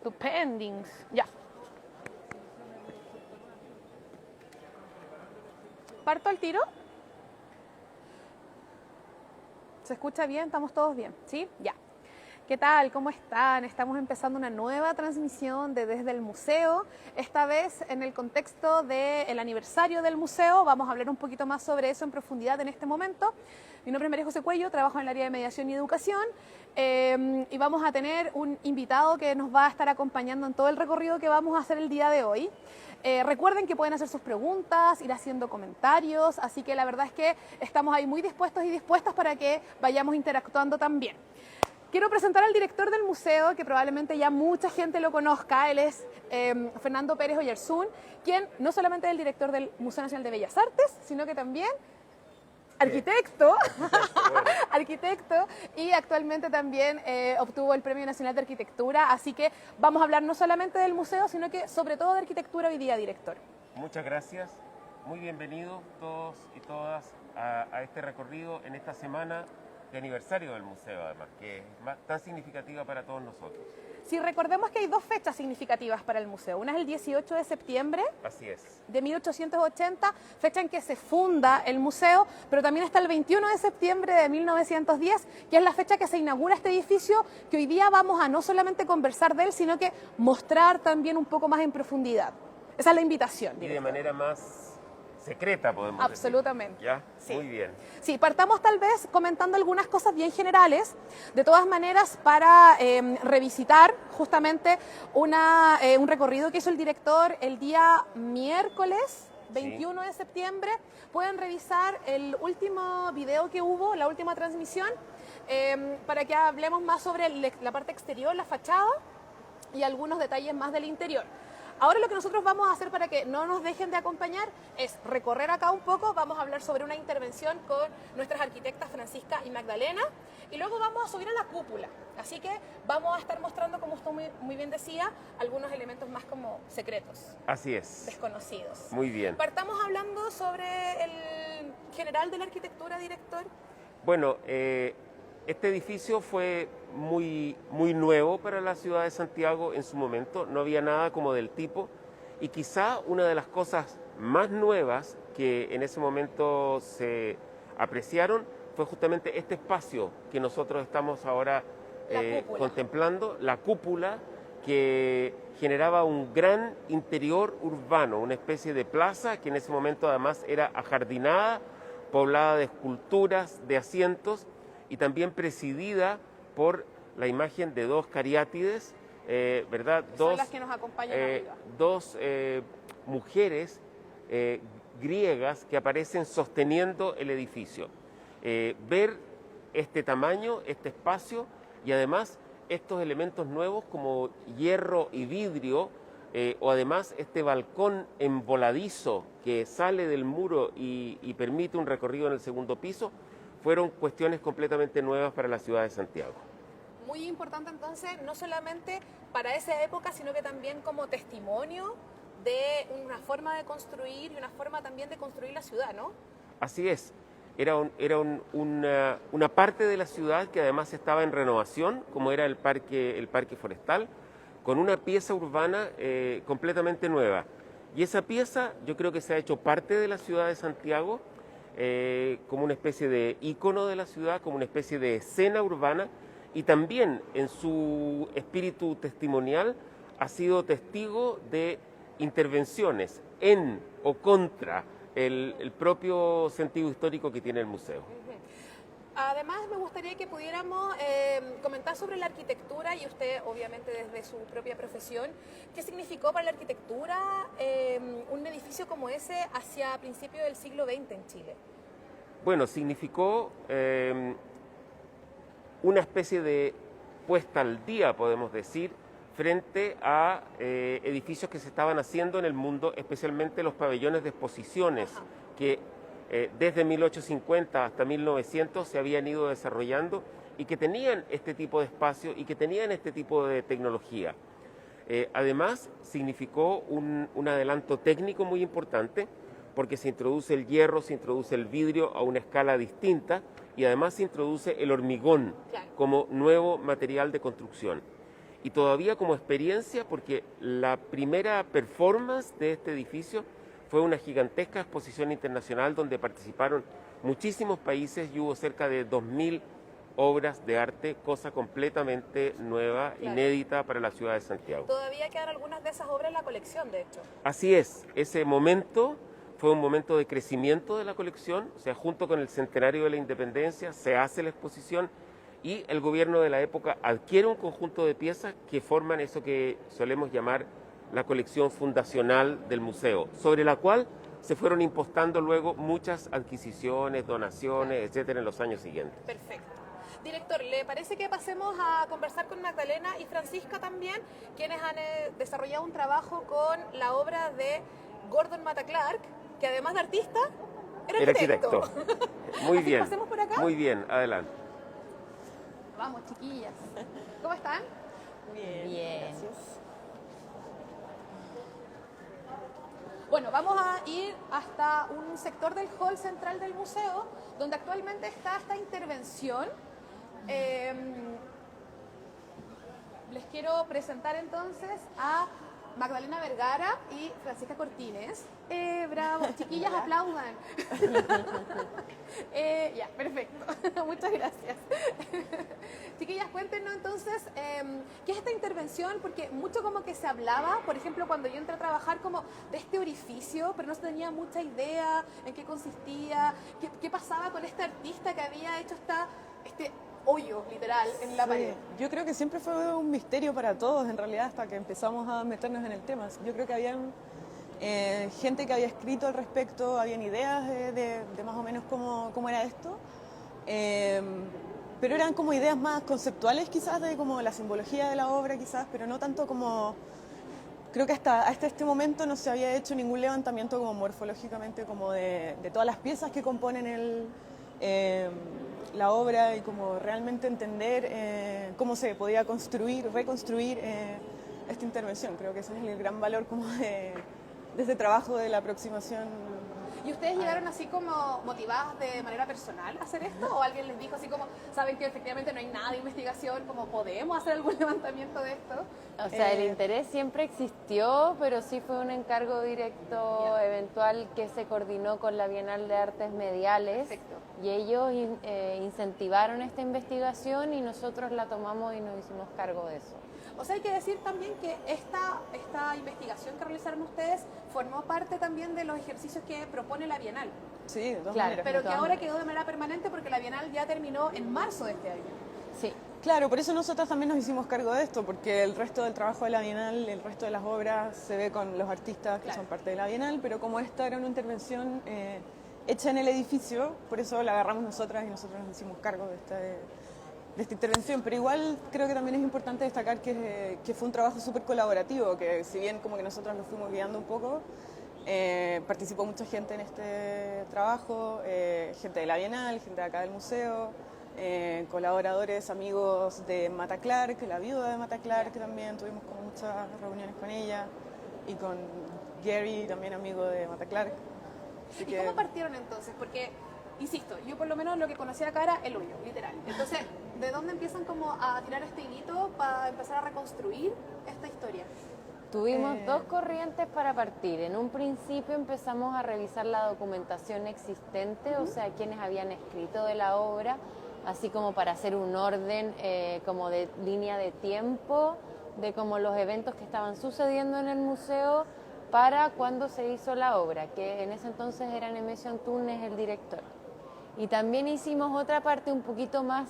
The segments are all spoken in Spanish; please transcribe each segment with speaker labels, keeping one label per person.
Speaker 1: Tu pendings. Ya. ¿Parto al tiro? ¿Se escucha bien? ¿Estamos todos bien? ¿Sí? Ya. ¿Qué tal? ¿Cómo están? Estamos empezando una nueva transmisión de Desde el Museo. Esta vez en el contexto del aniversario del museo. Vamos a hablar un poquito más sobre eso en profundidad en este momento. Mi nombre es María José Cuello, trabajo en el área de mediación y educación. Y vamos a tener un invitado que nos va a estar acompañando en todo el recorrido que vamos a hacer el día de hoy. Recuerden que pueden hacer sus preguntas, ir haciendo comentarios, así que la verdad es que estamos ahí muy dispuestos y dispuestas para que vayamos interactuando también. Quiero presentar al director del museo, que probablemente ya mucha gente lo conozca. Él es Fernando Pérez Oyarzún, quien no solamente es el director del Museo Nacional de Bellas Artes, sino que también arquitecto, arquitecto, y actualmente también obtuvo el Premio Nacional de Arquitectura, así que vamos a hablar no solamente del museo, sino que sobre todo de arquitectura hoy día, director.
Speaker 2: Muchas gracias, muy bienvenidos todos y todas a este recorrido en esta semana de aniversario del museo, además, que es tan significativa para todos nosotros.
Speaker 1: Sí, recordemos que hay dos fechas significativas para el museo. Una es el 18 de septiembre.
Speaker 2: Así es.
Speaker 1: De 1880, fecha en que se funda el museo, pero también está el 21 de septiembre de 1910, que es la fecha que se inaugura este edificio, que hoy día vamos a no solamente conversar de él, sino que mostrar también un poco más en profundidad. Esa es la invitación.
Speaker 2: Y de manera más secreta, podemos
Speaker 1: Absolutamente.
Speaker 2: decir. ¿Ya?
Speaker 1: Sí.
Speaker 2: Muy bien.
Speaker 1: Sí, partamos tal vez comentando algunas cosas bien generales, de todas maneras para revisitar justamente un recorrido que hizo el director el día miércoles 21 de septiembre. Pueden revisar el último video que hubo, la última transmisión, para que hablemos más sobre la parte exterior, la fachada y algunos detalles más del interior. Ahora lo que nosotros vamos a hacer para que no nos dejen de acompañar es recorrer acá un poco, vamos a hablar sobre una intervención con nuestras arquitectas Francisca y Magdalena y luego vamos a subir a la cúpula. Así que vamos a estar mostrando, como usted muy bien decía, algunos elementos más como secretos.
Speaker 2: Así es.
Speaker 1: Desconocidos.
Speaker 2: Muy bien.
Speaker 1: Partamos hablando sobre el general de la arquitectura, director.
Speaker 2: Bueno, este edificio fue muy nuevo para la ciudad de Santiago en su momento, no había nada como del tipo, y quizá una de las cosas más nuevas que en ese momento se apreciaron fue justamente este espacio que nosotros estamos ahora contemplando, la cúpula, que generaba un gran interior urbano, una especie de plaza que en ese momento además era ajardinada, poblada de esculturas, de asientos, y también presidida por la imagen de dos cariátides, ¿verdad?
Speaker 1: Son las que nos acompañan arriba.
Speaker 2: Dos mujeres griegas que aparecen sosteniendo el edificio. Ver este tamaño, este espacio y además estos elementos nuevos como hierro y vidrio, o además este balcón en voladizo que sale del muro y permite un recorrido en el segundo piso, fueron cuestiones completamente nuevas para la ciudad de Santiago.
Speaker 1: Muy importante entonces, no solamente para esa época, sino que también como testimonio de una forma de construir y una forma también de construir la ciudad, ¿no?
Speaker 2: Así es. Era una parte de la ciudad que además estaba en renovación, como era el parque forestal, con una pieza urbana completamente nueva. Y esa pieza yo creo que se ha hecho parte de la ciudad de Santiago, como una especie de ícono de la ciudad, como una especie de escena urbana, y también en su espíritu testimonial ha sido testigo de intervenciones en o contra el propio sentido histórico que tiene el museo.
Speaker 1: Además, me gustaría que pudiéramos comentar sobre la arquitectura, y usted, obviamente, desde su propia profesión, ¿qué significó para la arquitectura un edificio como ese hacia principios del siglo XX en Chile?
Speaker 2: Bueno, significó una especie de puesta al día, podemos decir, frente a edificios que se estaban haciendo en el mundo, especialmente los pabellones de exposiciones, que desde 1850 hasta 1900 se habían ido desarrollando y que tenían este tipo de espacio y que tenían este tipo de tecnología. Además, significó un adelanto técnico muy importante, porque se introduce el hierro, se introduce el vidrio a una escala distinta y además se introduce el hormigón como nuevo material de construcción. y todavía como experiencia, porque la primera performance de este edificio fue una gigantesca exposición internacional donde participaron muchísimos países y hubo cerca de 2000 obras de arte, cosa completamente nueva,
Speaker 1: Claro.
Speaker 2: inédita para la ciudad de Santiago.
Speaker 1: Todavía quedan algunas de esas obras en la colección, de hecho.
Speaker 2: Así es, ese momento fue un momento de crecimiento de la colección, o sea, junto con el centenario de la independencia se hace la exposición y el gobierno de la época adquiere un conjunto de piezas que forman eso que solemos llamar la colección fundacional del museo, sobre la cual se fueron impostando luego muchas adquisiciones, donaciones, etcétera, en los años siguientes.
Speaker 1: Perfecto. Director, ¿le parece que pasemos a conversar con Magdalena y Francisca también, quienes han desarrollado un trabajo con la obra de Gordon Matta Clark, que además de artista, era arquitecto?
Speaker 2: Muy
Speaker 1: Así que
Speaker 2: bien.
Speaker 1: pasemos por acá.
Speaker 2: Muy bien, adelante.
Speaker 1: Vamos, chiquillas. ¿Cómo están?
Speaker 3: Bien.
Speaker 1: Gracias. Bueno, vamos a ir hasta un sector del hall central del museo, donde actualmente está esta intervención. Les quiero presentar entonces a Magdalena Vergara y Francisca Cortines. Bravo, chiquillas, aplaudan. Ya, perfecto. Muchas gracias. Chiquillas, cuéntenos entonces, ¿qué es esta intervención? Porque mucho como que se hablaba, por ejemplo, cuando yo entré a trabajar como de este orificio, pero no se tenía mucha idea en qué consistía, qué pasaba con este artista que había hecho este hoyo, literal, en la pared.
Speaker 3: Yo creo que siempre fue un misterio para todos, en realidad, hasta que empezamos a meternos en el tema. Yo creo que había gente que había escrito al respecto, habían ideas de más o menos cómo era esto, pero eran como ideas más conceptuales quizás, de como la simbología de la obra quizás, pero no tanto como... Creo que hasta este momento no se había hecho ningún levantamiento como morfológicamente como de todas las piezas que componen la obra y como realmente entender cómo se podía reconstruir esta intervención. Creo que ese es el gran valor como de ese trabajo de la aproximación.
Speaker 1: ¿Y ustedes llegaron así como motivadas de manera personal a hacer esto? ¿O alguien les dijo así como, saben que efectivamente no hay nada de investigación, como podemos hacer algún levantamiento de esto?
Speaker 4: O sea, el interés siempre existió, pero sí fue un encargo directo eventual que se coordinó con la Bienal de Artes Mediales.
Speaker 1: Perfecto.
Speaker 4: Y ellos incentivaron esta investigación y nosotros la tomamos y nos hicimos cargo de eso.
Speaker 1: O sea, hay que decir también que esta investigación que realizaron ustedes formó parte también de los ejercicios que propone la Bienal.
Speaker 3: Sí, de todas
Speaker 4: Claro.
Speaker 3: maneras.
Speaker 1: Pero
Speaker 4: de
Speaker 1: que
Speaker 4: todas
Speaker 1: ahora
Speaker 4: maneras.
Speaker 1: quedó de manera permanente porque la Bienal ya terminó en marzo de este año.
Speaker 4: Sí.
Speaker 3: Claro, por eso nosotros también nos hicimos cargo de esto, porque el resto del trabajo de la Bienal, el resto de las obras se ve con los artistas que
Speaker 1: Claro.
Speaker 3: son parte de la Bienal, pero como esta era una intervención hecha en el edificio, por eso la agarramos nosotras y nosotros nos hicimos cargo de esta intervención. Pero igual creo que también es importante destacar que fue un trabajo súper colaborativo, que si bien como que nosotros nos fuimos guiando un poco, participó mucha gente en este trabajo, gente de la Bienal, gente de acá del museo, colaboradores, amigos de Matta Clark, la viuda de Matta Clark también, tuvimos como muchas reuniones con ella, y con Gary, también amigo de Matta Clark. Así
Speaker 1: ¿Y cómo partieron entonces? Porque, insisto, yo por lo menos lo que conocía acá era el hoyo, literal. Entonces, ¿de dónde empiezan como a tirar este hilito para empezar a reconstruir esta historia?
Speaker 4: Tuvimos dos corrientes para partir. En un principio empezamos a revisar la documentación existente, o sea, quienes habían escrito de la obra, así como para hacer un orden como de línea de tiempo, de como los eventos que estaban sucediendo en el museo para cuando se hizo la obra, que en ese entonces era Nemesio Antunes el director. Y también hicimos otra parte un poquito más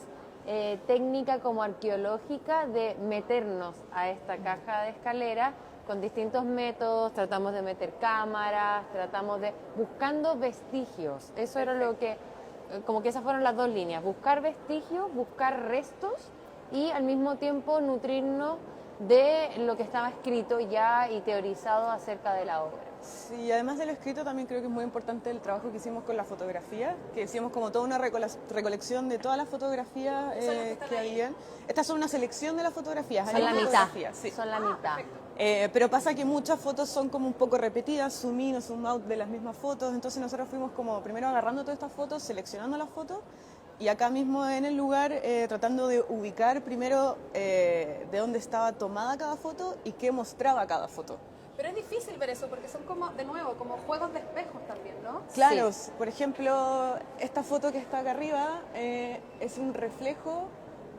Speaker 4: técnica como arqueológica de meternos a esta caja de escalera con distintos métodos, tratamos de meter cámaras, buscando vestigios. Eso era lo que, como que esas fueron las dos líneas, buscar vestigios, buscar restos y al mismo tiempo nutrirnos de lo que estaba escrito ya y teorizado acerca de la obra.
Speaker 3: Sí, además de lo escrito también creo que es muy importante el trabajo que hicimos con la fotografía, que hicimos como toda una recolección de todas las fotografías que habían. Estas son una selección de las fotografías.
Speaker 4: Son
Speaker 3: hay
Speaker 4: la mitad,
Speaker 3: fotografías, sí.
Speaker 4: son la mitad.
Speaker 3: Pero pasa que muchas fotos son como un poco repetidas, zoom in o zoom out de las mismas fotos, entonces nosotros fuimos como primero agarrando todas estas fotos, seleccionando las fotos y acá mismo en el lugar tratando de ubicar primero de dónde estaba tomada cada foto y qué mostraba cada foto.
Speaker 1: Pero es difícil ver eso porque son como, de nuevo, como juegos de espejos también, ¿no?
Speaker 3: Claro,
Speaker 4: Sí.
Speaker 3: por ejemplo, esta foto que está acá arriba es un reflejo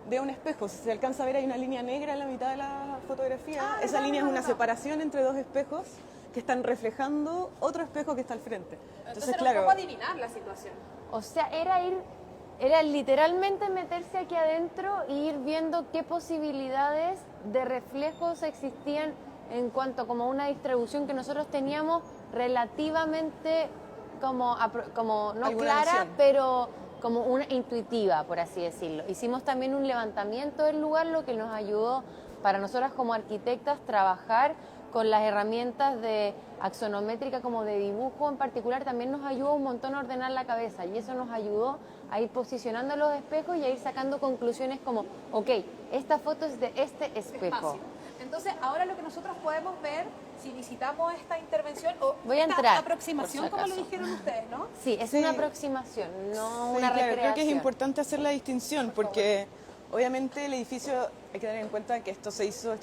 Speaker 3: de un espejo. Si se alcanza a ver, hay una línea negra en la mitad de la fotografía.
Speaker 1: Ah,
Speaker 3: Esa
Speaker 1: verdad,
Speaker 3: línea es
Speaker 1: verdad,
Speaker 3: una
Speaker 1: verdad.
Speaker 3: separación entre dos espejos que están reflejando otro espejo que está al frente.
Speaker 1: Entonces era un poco adivinar la situación.
Speaker 4: O sea, era literalmente meterse aquí adentro e ir viendo qué posibilidades de reflejos existían en cuanto como una distribución que nosotros teníamos relativamente como no
Speaker 3: Alguna
Speaker 4: clara,
Speaker 3: noción.
Speaker 4: pero como una intuitiva, por así decirlo. Hicimos también un levantamiento del lugar, lo que nos ayudó para nosotras como arquitectas trabajar con las herramientas de axonométrica como de dibujo en particular, también nos ayudó un montón a ordenar la cabeza y eso nos ayudó a ir posicionando los espejos y a ir sacando conclusiones como, ok, esta foto es de este espejo.
Speaker 1: Espacio. Entonces, ahora lo que nosotros podemos ver, si visitamos esta intervención o
Speaker 4: Voy a
Speaker 1: esta
Speaker 4: entrar,
Speaker 1: aproximación,
Speaker 4: por si
Speaker 1: como lo
Speaker 4: acaso.
Speaker 1: dijeron ustedes, ¿no?
Speaker 4: Sí, es
Speaker 3: Sí.
Speaker 4: una aproximación, no
Speaker 3: Sí,
Speaker 4: una
Speaker 3: claro,
Speaker 4: recreación.
Speaker 3: creo que es importante hacer la distinción porque obviamente el edificio, hay que tener en cuenta que esta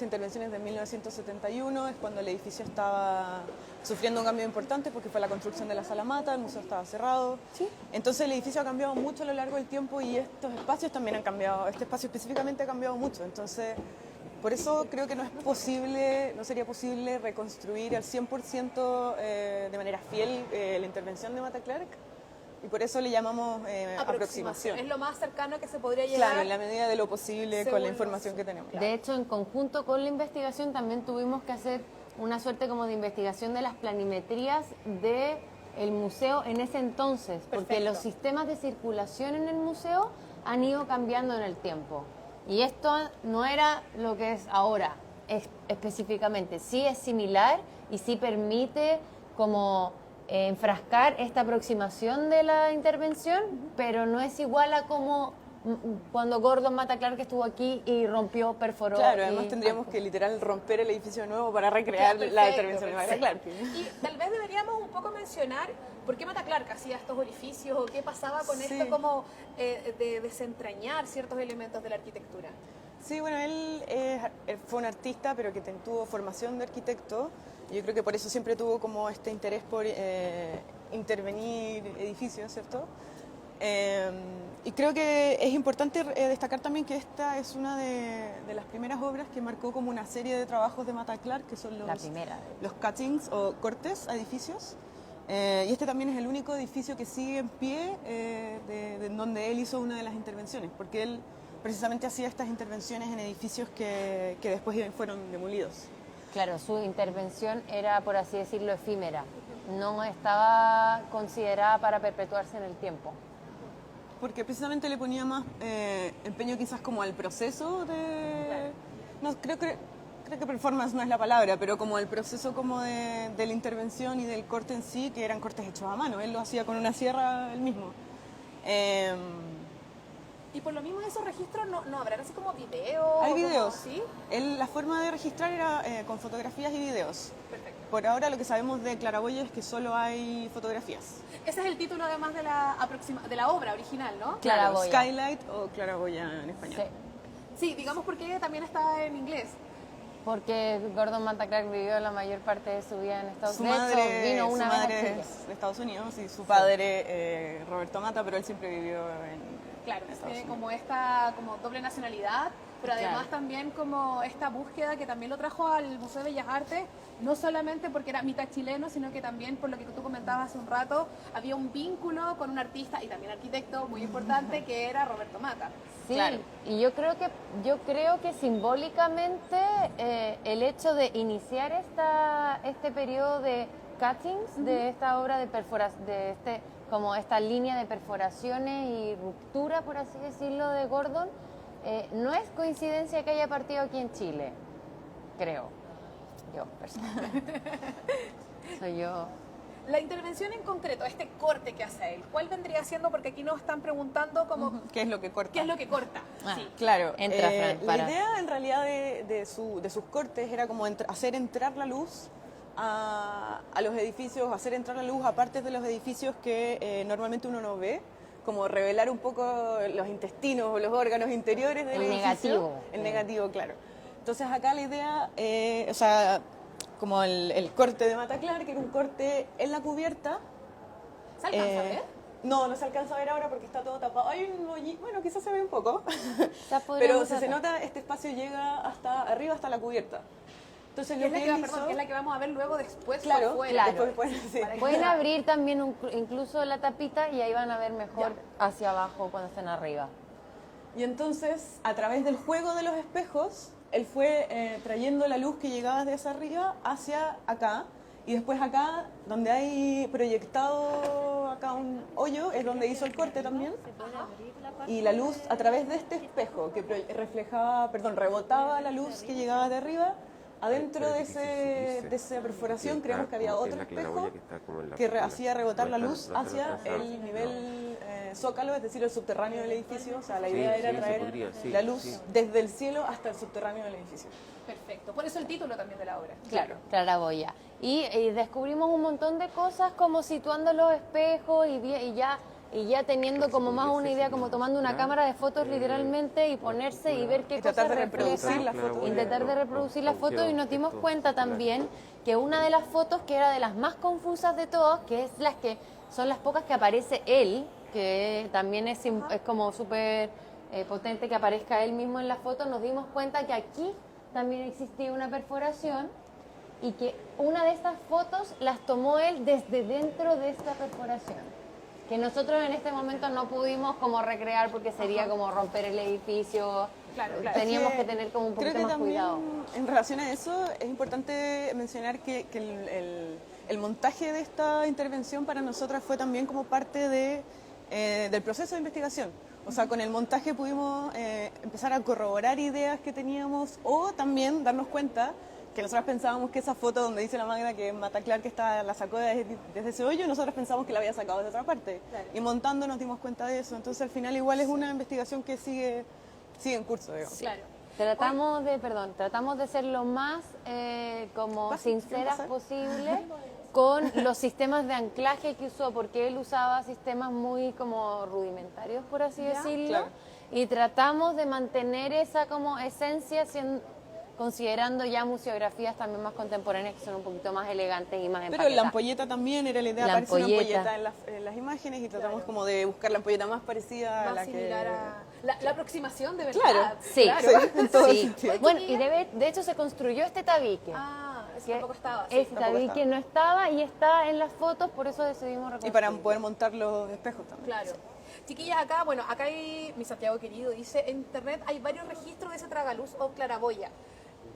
Speaker 3: intervención es de 1971, es cuando el edificio estaba sufriendo un cambio importante porque fue la construcción de la Sala Mata, el museo estaba cerrado.
Speaker 4: Sí.
Speaker 3: Entonces el edificio ha cambiado mucho a lo largo del tiempo y estos espacios también han cambiado, este espacio específicamente ha cambiado mucho. Entonces, por eso creo que no sería posible reconstruir al 100% de manera fiel la intervención de Mata Clark. Y por eso le llamamos aproximación.
Speaker 1: Es lo más cercano que se podría llegar.
Speaker 3: Claro, en la medida de lo posible con
Speaker 1: Según
Speaker 3: la información que tenemos.
Speaker 4: De hecho, en conjunto con la investigación también tuvimos que hacer una suerte como de investigación de las planimetrías de el museo en ese entonces, porque
Speaker 1: Perfecto.
Speaker 4: los sistemas de circulación en el museo han ido cambiando en el tiempo. Y esto no era lo que es ahora específicamente. Sí es similar y sí permite como enfrascar esta aproximación de la intervención, pero no es igual a como cuando Gordon Mata Clark estuvo aquí y rompió, perforó.
Speaker 3: Claro, además
Speaker 4: y-
Speaker 3: tendríamos que literal romper el edificio de nuevo para recrear
Speaker 1: Perfecto,
Speaker 3: la intervención de Mata
Speaker 1: perfecto.
Speaker 3: Clark.
Speaker 1: Y tal vez deberíamos un poco mencionar por qué Mata Clark hacía estos orificios o qué pasaba con
Speaker 3: Sí.
Speaker 1: esto como de desentrañar ciertos elementos de la arquitectura.
Speaker 3: Sí, bueno, él fue un artista, pero que tuvo formación de arquitecto. Y yo creo que por eso siempre tuvo como este interés por intervenir edificios, ¿cierto? Y creo que es importante destacar también que esta es una de las primeras obras que marcó como una serie de trabajos de Mata Clark, que son
Speaker 4: La primera.
Speaker 3: los cuttings o cortes a edificios. Y este también es el único edificio que sigue en pie de donde él hizo una de las intervenciones, porque él precisamente hacía estas intervenciones en edificios que después fueron demolidos.
Speaker 4: Claro, su intervención era, por así decirlo, efímera. No estaba considerada para perpetuarse en el tiempo.
Speaker 3: Porque precisamente le ponía más empeño quizás como al proceso de... No, creo que performance no es la palabra, pero como el proceso como de la intervención y del corte en sí, que eran cortes hechos a mano. Él lo hacía con una sierra él mismo.
Speaker 1: Y por lo mismo esos registros no habrán así como video.
Speaker 3: Hay
Speaker 1: como-
Speaker 3: videos.
Speaker 1: ¿Sí?
Speaker 3: La forma de registrar era con fotografías y videos.
Speaker 1: Perfecto.
Speaker 3: Por ahora lo que sabemos de Claraboya es que solo hay fotografías.
Speaker 1: Ese es el título además de la obra original, ¿no?
Speaker 4: Claraboya.
Speaker 3: Skylight o Claraboya en español.
Speaker 4: Sí,
Speaker 1: Sí, digamos porque también está en inglés.
Speaker 4: porque Gordon Mata Clark vivió la mayor parte de su vida en Estados
Speaker 3: Su
Speaker 4: Unidos.
Speaker 3: madre,
Speaker 4: Vino una
Speaker 3: su
Speaker 4: vez a
Speaker 3: madre
Speaker 4: Chile.
Speaker 3: es de Estados Unidos y su padre Roberto Mata, pero él siempre vivió en
Speaker 1: Claro,
Speaker 3: Estados
Speaker 1: tiene
Speaker 3: Unidos.
Speaker 1: como esta como doble nacionalidad, pero además
Speaker 4: Claro.
Speaker 1: también como esta búsqueda que también lo trajo al Museo de Bellas Artes, no solamente porque era mitad chileno, sino que también por lo que tú comentabas hace un rato, había un vínculo con un artista y también arquitecto muy importante que era Roberto Mata.
Speaker 4: Sí,
Speaker 3: Claro.
Speaker 4: y yo creo que simbólicamente el hecho de iniciar este periodo de cuttings, de esta obra de perforación, como esta línea de perforaciones y ruptura, por así decirlo, de Gordon, no es coincidencia que haya partido aquí en Chile, creo. Yo, personalmente. Soy yo.
Speaker 1: La intervención en concreto, este corte que hace él, ¿cuál vendría siendo? Porque aquí nos están preguntando como,
Speaker 3: ¿Qué es lo que corta?
Speaker 1: ¿qué es lo que corta?
Speaker 4: Ah.
Speaker 1: Sí.
Speaker 3: Claro,
Speaker 4: Entra, Fran,
Speaker 3: la
Speaker 4: para.
Speaker 3: idea en realidad de sus cortes era como hacer entrar la luz a los edificios, hacer entrar la luz a partes de los edificios que normalmente uno no ve, como revelar un poco los intestinos o los órganos interiores del
Speaker 4: El
Speaker 3: edificio.
Speaker 4: negativo.
Speaker 3: El negativo, claro. Entonces acá la idea, o sea, como el corte de Mata Clark, que era un corte en la cubierta.
Speaker 1: ¿Se alcanza a ver?
Speaker 3: No, no se alcanza a ver ahora porque está todo tapado. Hay un hoyito, bueno, quizás se ve un poco.
Speaker 4: Ya
Speaker 3: Pero
Speaker 4: podríamos
Speaker 3: si se
Speaker 4: tratar.
Speaker 3: nota, este espacio llega hasta arriba, hasta la cubierta. Entonces
Speaker 1: Que
Speaker 3: lo
Speaker 1: es la
Speaker 3: que
Speaker 1: que,
Speaker 3: él
Speaker 1: perdón,
Speaker 3: hizo-
Speaker 1: que es la que vamos a ver luego después
Speaker 3: Claro,
Speaker 1: por fuera.
Speaker 4: claro.
Speaker 3: después, sí.
Speaker 1: Para que-
Speaker 4: Pueden abrir también incluso la tapita y ahí van a ver mejor hacia abajo cuando estén arriba.
Speaker 3: Y entonces, a través del juego de los espejos, él fue trayendo la luz que llegaba desde arriba hacia acá. Y después acá, donde hay proyectado acá un hoyo, es donde hizo el corte también. Y la luz a través de este espejo que reflejaba, perdón, rebotaba la luz que llegaba de arriba. Adentro de esa perforación creemos que había otro espejo que hacía rebotar la luz hacia el nivel zócalo, es decir, el subterráneo del edificio. O sea, la idea era traer la luz desde el cielo hasta el subterráneo del edificio.
Speaker 1: Perfecto. Por eso el título también de la obra.
Speaker 3: Claro.
Speaker 4: Claraboya. Y descubrimos un montón de cosas como situando los espejos y ya teniendo como más una idea, como tomando una cámara de fotos literalmente y ponerse y ver qué
Speaker 3: Y tratar
Speaker 4: cosas
Speaker 3: de reproducir
Speaker 4: reflejan.
Speaker 3: las fotos.
Speaker 4: Intentar de reproducir las fotos y nos dimos cuenta también que una de las fotos que era de las más confusas de todas, que es las que son las pocas que aparece él, que también es como súper potente que aparezca él mismo en la foto, nos dimos cuenta que aquí también existía una perforación y que una de estas fotos las tomó él desde dentro de esta perforación, que nosotros en este momento no pudimos como recrear porque sería como romper el edificio.
Speaker 1: Claro.
Speaker 4: Teníamos que tener como un
Speaker 3: Creo
Speaker 4: poquito
Speaker 3: que
Speaker 4: más
Speaker 3: también,
Speaker 4: cuidado.
Speaker 3: en relación a eso, es importante mencionar que el montaje de esta intervención para nosotras fue también como parte del proceso de investigación. O sea, con el montaje pudimos empezar a corroborar ideas que teníamos o también darnos cuenta que nosotros pensábamos que esa foto donde dice la Magda que Mata Clark la sacó desde ese hoyo, nosotros pensábamos que la había sacado desde otra parte.
Speaker 1: Claro.
Speaker 3: Y montando nos dimos cuenta de eso. Entonces al final igual es una investigación que sigue en curso, digamos.
Speaker 1: Claro.
Speaker 4: Tratamos de ser lo más como
Speaker 3: ¿Pasa?
Speaker 4: sinceras
Speaker 3: ¿Quieren pasar?
Speaker 4: posible con los sistemas de anclaje que usó, porque él usaba sistemas muy como rudimentarios, por así
Speaker 1: Ya.
Speaker 4: decirlo,
Speaker 3: Claro.
Speaker 4: y tratamos de mantener esa como esencia considerando ya museografías también más contemporáneas que son un poquito más elegantes y más
Speaker 3: Pero
Speaker 4: empaquetadas.
Speaker 3: la ampolleta también era la idea,
Speaker 4: La
Speaker 3: aparece una
Speaker 4: ampolleta.
Speaker 3: ampolleta en las imágenes y tratamos
Speaker 1: Claro.
Speaker 3: como de buscar la ampolleta más parecida a
Speaker 1: Más
Speaker 3: la
Speaker 1: similar
Speaker 3: que...
Speaker 1: a la aproximación de verdad.
Speaker 3: Claro.
Speaker 4: Sí,
Speaker 1: Claro.
Speaker 3: en todo
Speaker 4: sí.
Speaker 3: sentido.
Speaker 4: Bueno, y de hecho se construyó este tabique.
Speaker 1: Ah, eso
Speaker 4: que
Speaker 1: tampoco estaba. Sí.
Speaker 4: Este
Speaker 3: tampoco
Speaker 4: tabique
Speaker 3: estaba.
Speaker 4: no estaba y está en las fotos, por eso decidimos
Speaker 3: Y
Speaker 4: reconstruir.
Speaker 3: para poder montar los espejos también.
Speaker 1: Claro. Chiquillas, acá hay, mi Santiago querido, dice, en internet hay varios registros de ese tragaluz o claraboya.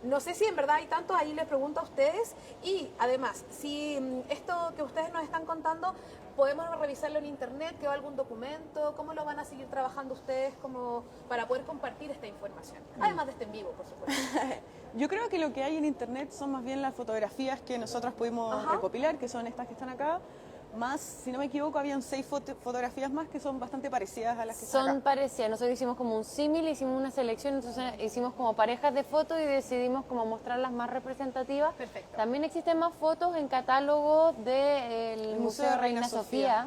Speaker 1: No sé si en verdad hay tantos, ahí les pregunto a ustedes. Y además, si esto que ustedes nos están contando, podemos revisarlo en internet, quedó algún documento, ¿cómo lo van a seguir trabajando ustedes como para poder compartir esta información? Además de este en vivo, por supuesto.
Speaker 3: Yo creo que lo que hay en internet son más bien las fotografías que nosotros pudimos
Speaker 1: Ajá.
Speaker 3: recopilar, que son estas que están acá. Más, si no me equivoco, habían 6 fotografías más que son bastante parecidas a las que están
Speaker 4: Son
Speaker 3: acá.
Speaker 4: parecidas, nosotros hicimos como un símil, hicimos una selección, entonces hicimos como parejas de fotos y decidimos como mostrar las más representativas.
Speaker 1: Perfecto.
Speaker 4: También existen más fotos en catálogo del Museo de Reina Sofía,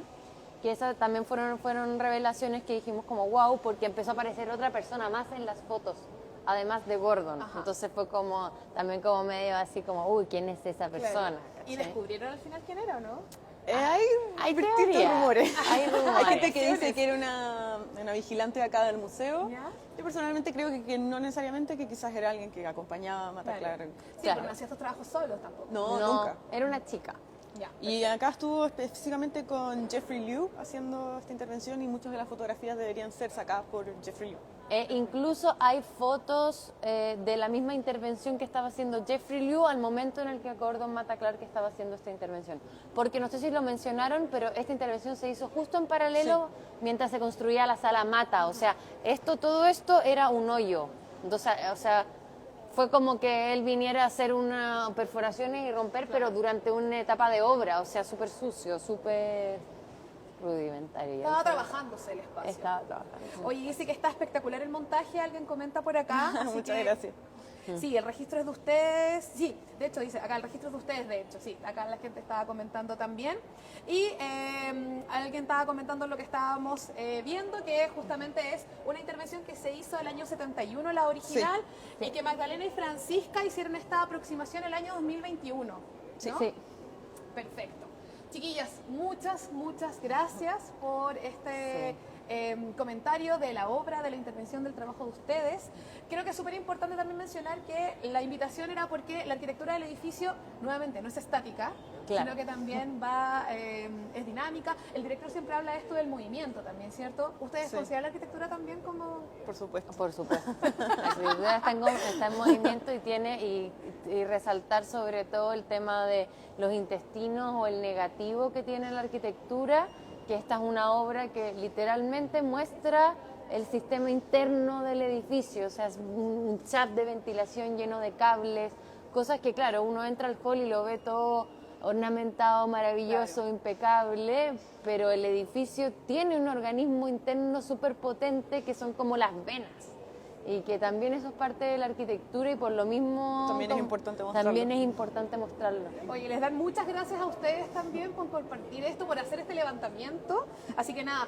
Speaker 4: que esas también fueron revelaciones que dijimos como wow, porque empezó a aparecer otra persona más en las fotos, además de Gordon.
Speaker 1: Ajá.
Speaker 4: Entonces fue como también como medio así como, uy, ¿quién es esa persona?
Speaker 1: ¿Y
Speaker 4: ¿Cachai?
Speaker 1: descubrieron al final quién era o no?
Speaker 4: Hay
Speaker 3: distintos
Speaker 4: teorías,
Speaker 3: rumores.
Speaker 4: hay rumores.
Speaker 3: Hay gente que dice que era una vigilante de acá del museo.
Speaker 1: ¿Ya?
Speaker 3: Yo personalmente creo que no necesariamente, que quizás era alguien que acompañaba a Mata
Speaker 1: Claro.
Speaker 3: Clark.
Speaker 1: Sí,
Speaker 4: Claro.
Speaker 1: pero no hacía estos trabajos solos tampoco.
Speaker 3: No,
Speaker 4: No,
Speaker 3: nunca.
Speaker 4: era una chica.
Speaker 1: Ya.
Speaker 3: Y acá estuvo específicamente con Jeffrey Liu haciendo esta intervención y muchas de las fotografías deberían ser sacadas por Jeffrey Liu.
Speaker 4: Incluso hay fotos de la misma intervención que estaba haciendo Jeffrey Liu al momento en el que Gordon Mata Clark estaba haciendo esta intervención. Porque no sé si lo mencionaron, pero esta intervención se hizo justo en paralelo mientras se construía la sala Mata. O sea, todo esto era un hoyo. Entonces, o sea, fue como que él viniera a hacer una perforaciones y romper, pero durante una etapa de obra. O sea, súper sucio, súper rudimentario.
Speaker 1: Estaba trabajándose el espacio.
Speaker 4: Estaba trabajando.
Speaker 1: Oye, dice que está espectacular el montaje, alguien comenta por acá. así
Speaker 3: Muchas
Speaker 1: que
Speaker 3: gracias.
Speaker 1: Sí, el registro es de ustedes. Sí, de hecho dice, acá el registro es de ustedes, de hecho, sí. Acá la gente estaba comentando también. Y alguien estaba comentando lo que estábamos viendo, que justamente es una intervención que se hizo el año 71, la original, y que Magdalena y Francisca hicieron esta aproximación el año 2021. ¿no?
Speaker 4: Sí.
Speaker 1: Perfecto. Chiquillas, muchas gracias por este comentario de la obra, de la intervención, del trabajo de ustedes. Creo que es súper importante también mencionar que la invitación era porque la arquitectura del edificio, nuevamente, no es estática, sino que también es dinámica. El director siempre habla de esto del movimiento también, ¿cierto? ¿Ustedes consideran la arquitectura también como...?
Speaker 3: Por supuesto.
Speaker 4: Por supuesto. La arquitectura está en movimiento y resaltar sobre todo el tema de los intestinos o el negativo que tiene la arquitectura, que esta es una obra que literalmente muestra el sistema interno del edificio, o sea, es un chat de ventilación lleno de cables, cosas que claro, uno entra al hall y lo ve todo ornamentado, maravilloso, impecable, pero el edificio tiene un organismo interno súper potente que son como las venas. Y que también eso es parte de la arquitectura y por lo mismo
Speaker 3: También es importante mostrarlo.
Speaker 4: También es importante mostrarlo.
Speaker 1: Oye, les dan muchas gracias a ustedes también por compartir esto, por hacer este levantamiento. Así que nada,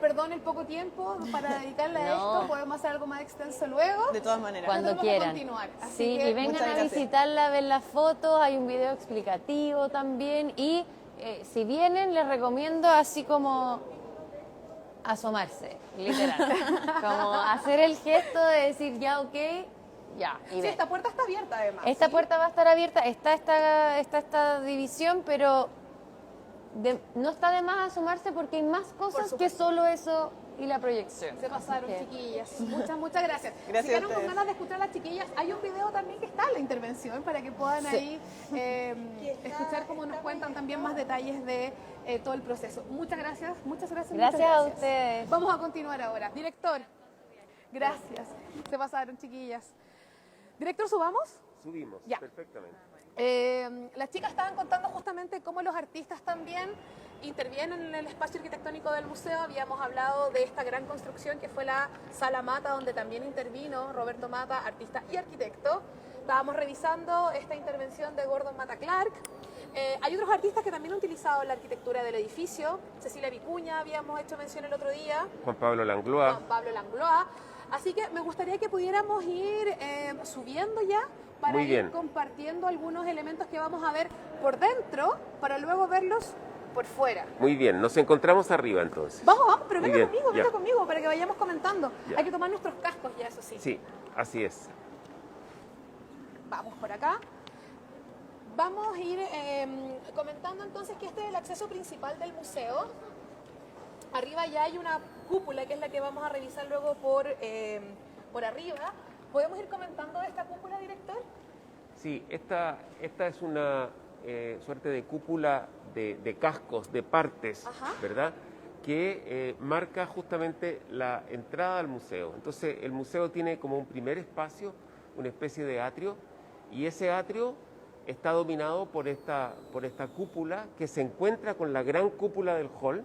Speaker 1: perdón el poco tiempo para dedicarle a esto, podemos hacer algo más extenso luego.
Speaker 3: De todas maneras.
Speaker 4: Cuando
Speaker 1: Tenemos que
Speaker 4: quieran.
Speaker 1: continuar. Así
Speaker 4: Sí,
Speaker 1: que
Speaker 4: y vengan
Speaker 3: muchas
Speaker 4: a
Speaker 3: gracias.
Speaker 4: visitarla, a ver las fotos, hay un video explicativo también y si vienen les recomiendo así como asomarse, literal, como hacer el gesto de decir ya ok, ya. Y
Speaker 1: sí,
Speaker 4: ven.
Speaker 1: esta puerta está abierta además.
Speaker 4: Esta
Speaker 1: ¿sí?
Speaker 4: puerta va a estar abierta, está esta división, pero no está de más asomarse porque hay más cosas que solo eso y la proyección.
Speaker 1: Se pasaron,
Speaker 4: Así que-
Speaker 1: chiquillas. Muchas gracias.
Speaker 3: Gracias
Speaker 1: Si quedaron
Speaker 3: a
Speaker 1: con
Speaker 3: ustedes.
Speaker 1: ganas de escuchar a las chiquillas, hay un video también que está en la intervención para que puedan ahí escuchar cómo nos cuentan también más detalles de todo el proceso. Muchas gracias.
Speaker 4: Gracias a ustedes.
Speaker 1: Vamos a continuar ahora. Director, gracias. Se pasaron, chiquillas. Director, ¿subamos?
Speaker 2: Subimos,
Speaker 1: Ya.
Speaker 2: perfectamente.
Speaker 1: Las chicas estaban contando justamente cómo los artistas también intervienen en el espacio arquitectónico del museo. Habíamos hablado de esta gran construcción que fue la Sala Mata, donde también intervino Roberto Mata, artista y arquitecto. Estábamos revisando esta intervención de Gordon Mata Clark. Hay otros artistas que también han utilizado la arquitectura del edificio. Cecilia Vicuña, habíamos hecho mención el otro día.
Speaker 2: Juan Pablo Langlois.
Speaker 1: Juan Pablo Langlois. Así que me gustaría que pudiéramos ir subiendo ya para
Speaker 2: Muy
Speaker 1: ir
Speaker 2: bien.
Speaker 1: compartiendo algunos elementos que vamos a ver por dentro para luego verlos por fuera.
Speaker 2: Muy bien, nos encontramos arriba entonces.
Speaker 1: Vamos, pero
Speaker 2: Muy
Speaker 1: venga
Speaker 2: bien, ya.
Speaker 1: conmigo para que vayamos comentando.
Speaker 2: Ya.
Speaker 1: Hay que tomar nuestros cascos ya, eso sí.
Speaker 2: Sí, así es.
Speaker 1: Vamos por acá. Vamos a ir comentando entonces que este es el acceso principal del museo. Arriba ya hay una cúpula que es la que vamos a revisar luego por arriba. ¿Podemos ir comentando de esta cúpula, director?
Speaker 2: Sí, esta es una suerte de cúpula de cascos, de partes,
Speaker 1: Ajá.
Speaker 2: ¿verdad? Que marca justamente la entrada al museo. Entonces, el museo tiene como un primer espacio, una especie de atrio, y ese atrio está dominado por esta cúpula que se encuentra con la gran cúpula del hall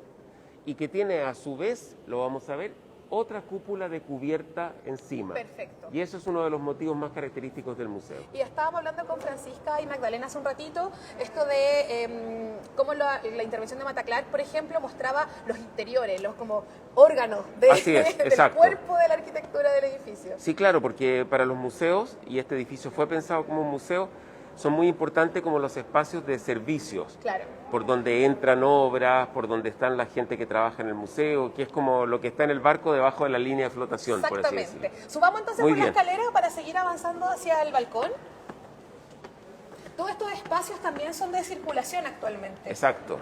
Speaker 2: y que tiene a su vez, lo vamos a ver, otra cúpula de cubierta encima.
Speaker 1: Perfecto.
Speaker 2: Y eso es uno de los motivos más característicos del museo.
Speaker 1: Y estábamos hablando con Francisca y Magdalena hace un ratito, esto de cómo la intervención de Mata Clark, por ejemplo, mostraba los interiores, los como órganos
Speaker 2: Así es,
Speaker 1: del
Speaker 2: exacto.
Speaker 1: cuerpo de la arquitectura del edificio.
Speaker 2: Sí, claro, porque para los museos, y este edificio fue pensado como un museo, son muy importantes como los espacios de servicios,
Speaker 1: Claro.
Speaker 2: por donde entran obras, por donde están la gente que trabaja en el museo, que es como lo que está en el barco debajo de la línea de flotación, por así
Speaker 1: Exactamente.
Speaker 2: decirlo.
Speaker 1: Subamos entonces
Speaker 2: Muy
Speaker 1: por la
Speaker 2: bien.
Speaker 1: escalera para seguir avanzando hacia el balcón. Todos estos espacios también son de circulación actualmente.
Speaker 2: Exacto.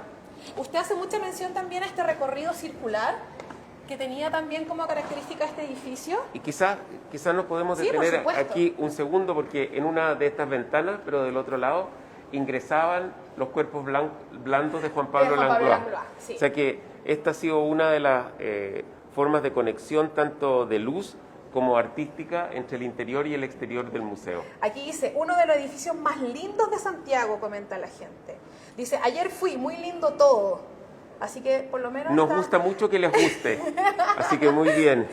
Speaker 1: Usted hace mucha mención también a este recorrido circular que tenía también como característica este edificio.
Speaker 2: Y quizás nos podemos
Speaker 1: Sí, por
Speaker 2: detener
Speaker 1: supuesto.
Speaker 2: aquí un segundo, porque en una de estas ventanas, pero del otro lado, ingresaban los cuerpos blandos de Juan Pablo
Speaker 1: Juan Pablo
Speaker 2: Langlois.
Speaker 1: Langlois, sí.
Speaker 2: O sea que esta ha sido una de las formas de conexión tanto de luz como artística entre el interior y el exterior del museo.
Speaker 1: Aquí dice, uno de los edificios más lindos de Santiago, comenta la gente. Dice, ayer fui, muy lindo todo. Así que por lo menos
Speaker 2: Nos
Speaker 1: está-
Speaker 2: gusta mucho que les guste, así que muy bien.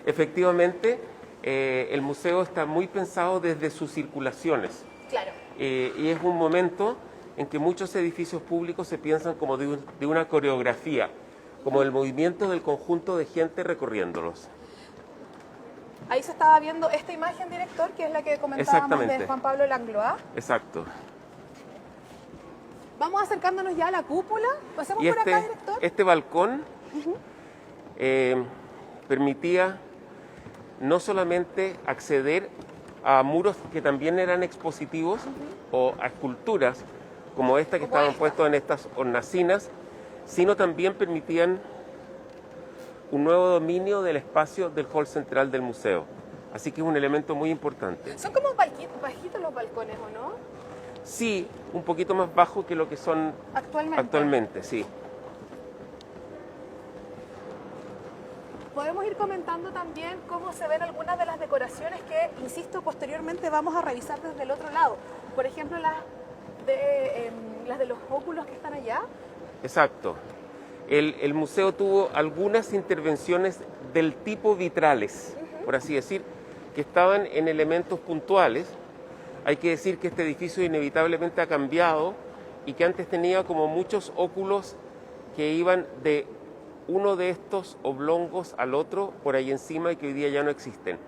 Speaker 2: Efectivamente, el museo está muy pensado desde sus circulaciones.
Speaker 1: Claro.
Speaker 2: Y es un momento en que muchos edificios públicos se piensan como de una coreografía, como el movimiento del conjunto de gente recorriéndolos.
Speaker 1: Ahí se estaba viendo esta imagen, director, que es la que comentábamos de Juan Pablo Langlois.
Speaker 2: Exacto.
Speaker 1: Vamos acercándonos ya a la cúpula. Pasemos por acá, director.
Speaker 2: Este balcón permitía no solamente acceder a muros que también eran expositivos o a esculturas como esta que estaban puestos en estas hornacinas, sino también permitían un nuevo dominio del espacio del hall central del museo. Así que es un elemento muy importante.
Speaker 1: Son como bajitos los balcones, ¿o no?
Speaker 2: Sí, un poquito más bajo que lo que son actualmente, sí.
Speaker 1: Podemos ir comentando también cómo se ven algunas de las decoraciones que, insisto, posteriormente vamos a revisar desde el otro lado. Por ejemplo, las de los óculos que están allá.
Speaker 2: Exacto. El museo tuvo algunas intervenciones del tipo vitrales, por así decir, que estaban en elementos puntuales. Hay que decir que este edificio inevitablemente ha cambiado y que antes tenía como muchos óculos que iban de uno de estos oblongos al otro por ahí encima y que hoy día ya no existen.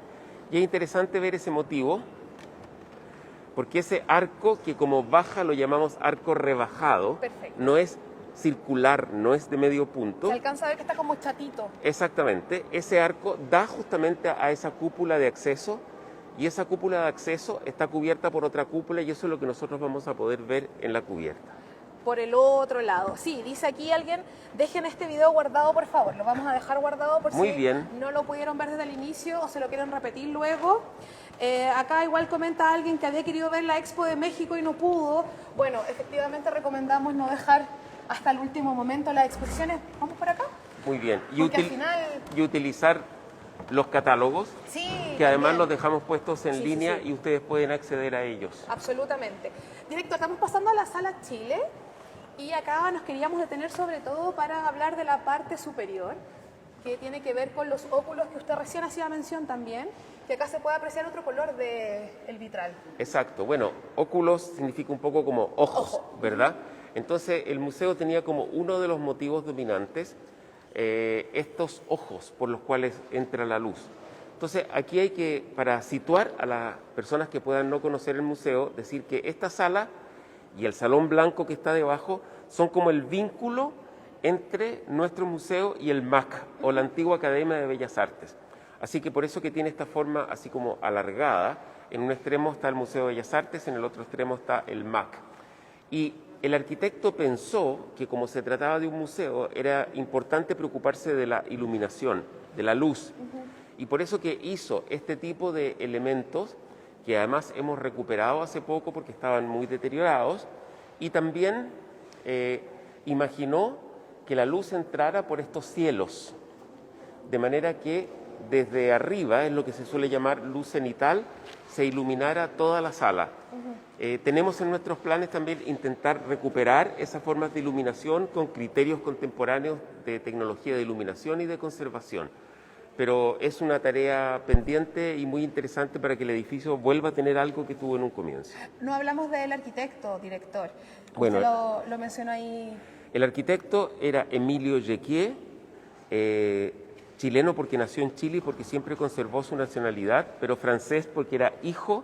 Speaker 2: Y es interesante ver ese motivo, porque ese arco que como baja lo llamamos arco rebajado, no es circular, no es de medio punto.
Speaker 1: Se alcanza a ver que está como chatito.
Speaker 2: Exactamente, ese arco da justamente a esa cúpula de acceso y esa cúpula de acceso está cubierta por otra cúpula y eso es lo que nosotros vamos a poder ver en la cubierta.
Speaker 1: Por el otro lado. Sí, dice aquí alguien, dejen este video guardado, por favor. Lo vamos a dejar guardado por
Speaker 2: Muy
Speaker 1: si
Speaker 2: bien.
Speaker 1: no lo pudieron ver desde el inicio o se lo quieren repetir luego. Acá igual comenta alguien que había querido ver la Expo de México y no pudo. Bueno, efectivamente recomendamos no dejar hasta el último momento las exposiciones. ¿Vamos por acá?
Speaker 2: Muy bien.
Speaker 1: Y
Speaker 2: utilizar los catálogos,
Speaker 1: sí,
Speaker 2: que además
Speaker 1: también
Speaker 2: los dejamos puestos en línea
Speaker 1: sí.
Speaker 2: Y ustedes pueden acceder a ellos.
Speaker 1: Absolutamente. Director, estamos pasando a la sala Chile y acá nos queríamos detener sobre todo para hablar de la parte superior, que tiene que ver con los óculos que usted recién hacía mención también, que acá se puede apreciar otro color del vitral.
Speaker 2: Exacto. Bueno, óculos significa un poco como ojos, ¿verdad? Entonces el museo tenía como uno de los motivos dominantes estos ojos por los cuales entra la luz. Entonces aquí hay que, para situar a las personas que puedan no conocer el museo, decir que esta sala y el salón blanco que está debajo son como el vínculo entre nuestro museo y el MAC, o la antigua Academia de Bellas Artes. Así que por eso que tiene esta forma así como alargada. En un extremo está el Museo de Bellas Artes, en el otro extremo está el MAC. Y el arquitecto pensó que como se trataba de un museo, era importante preocuparse de la iluminación, de la luz. Y por eso que hizo este tipo de elementos, que además hemos recuperado hace poco porque estaban muy deteriorados, y también imaginó que la luz entrara por estos cielos, de manera que desde arriba, es lo que se suele llamar luz cenital, se iluminara toda la sala. Tenemos en nuestros planes también intentar recuperar esas formas de iluminación con criterios contemporáneos de tecnología de iluminación y de conservación. Pero es una tarea pendiente y muy interesante para que el edificio vuelva a tener algo que tuvo en un comienzo.
Speaker 1: No hablamos del arquitecto, director.
Speaker 2: Bueno,
Speaker 1: usted lo mencionó ahí.
Speaker 2: El arquitecto era Emilio Jequié, chileno porque nació en Chile y porque siempre conservó su nacionalidad, pero francés porque era hijo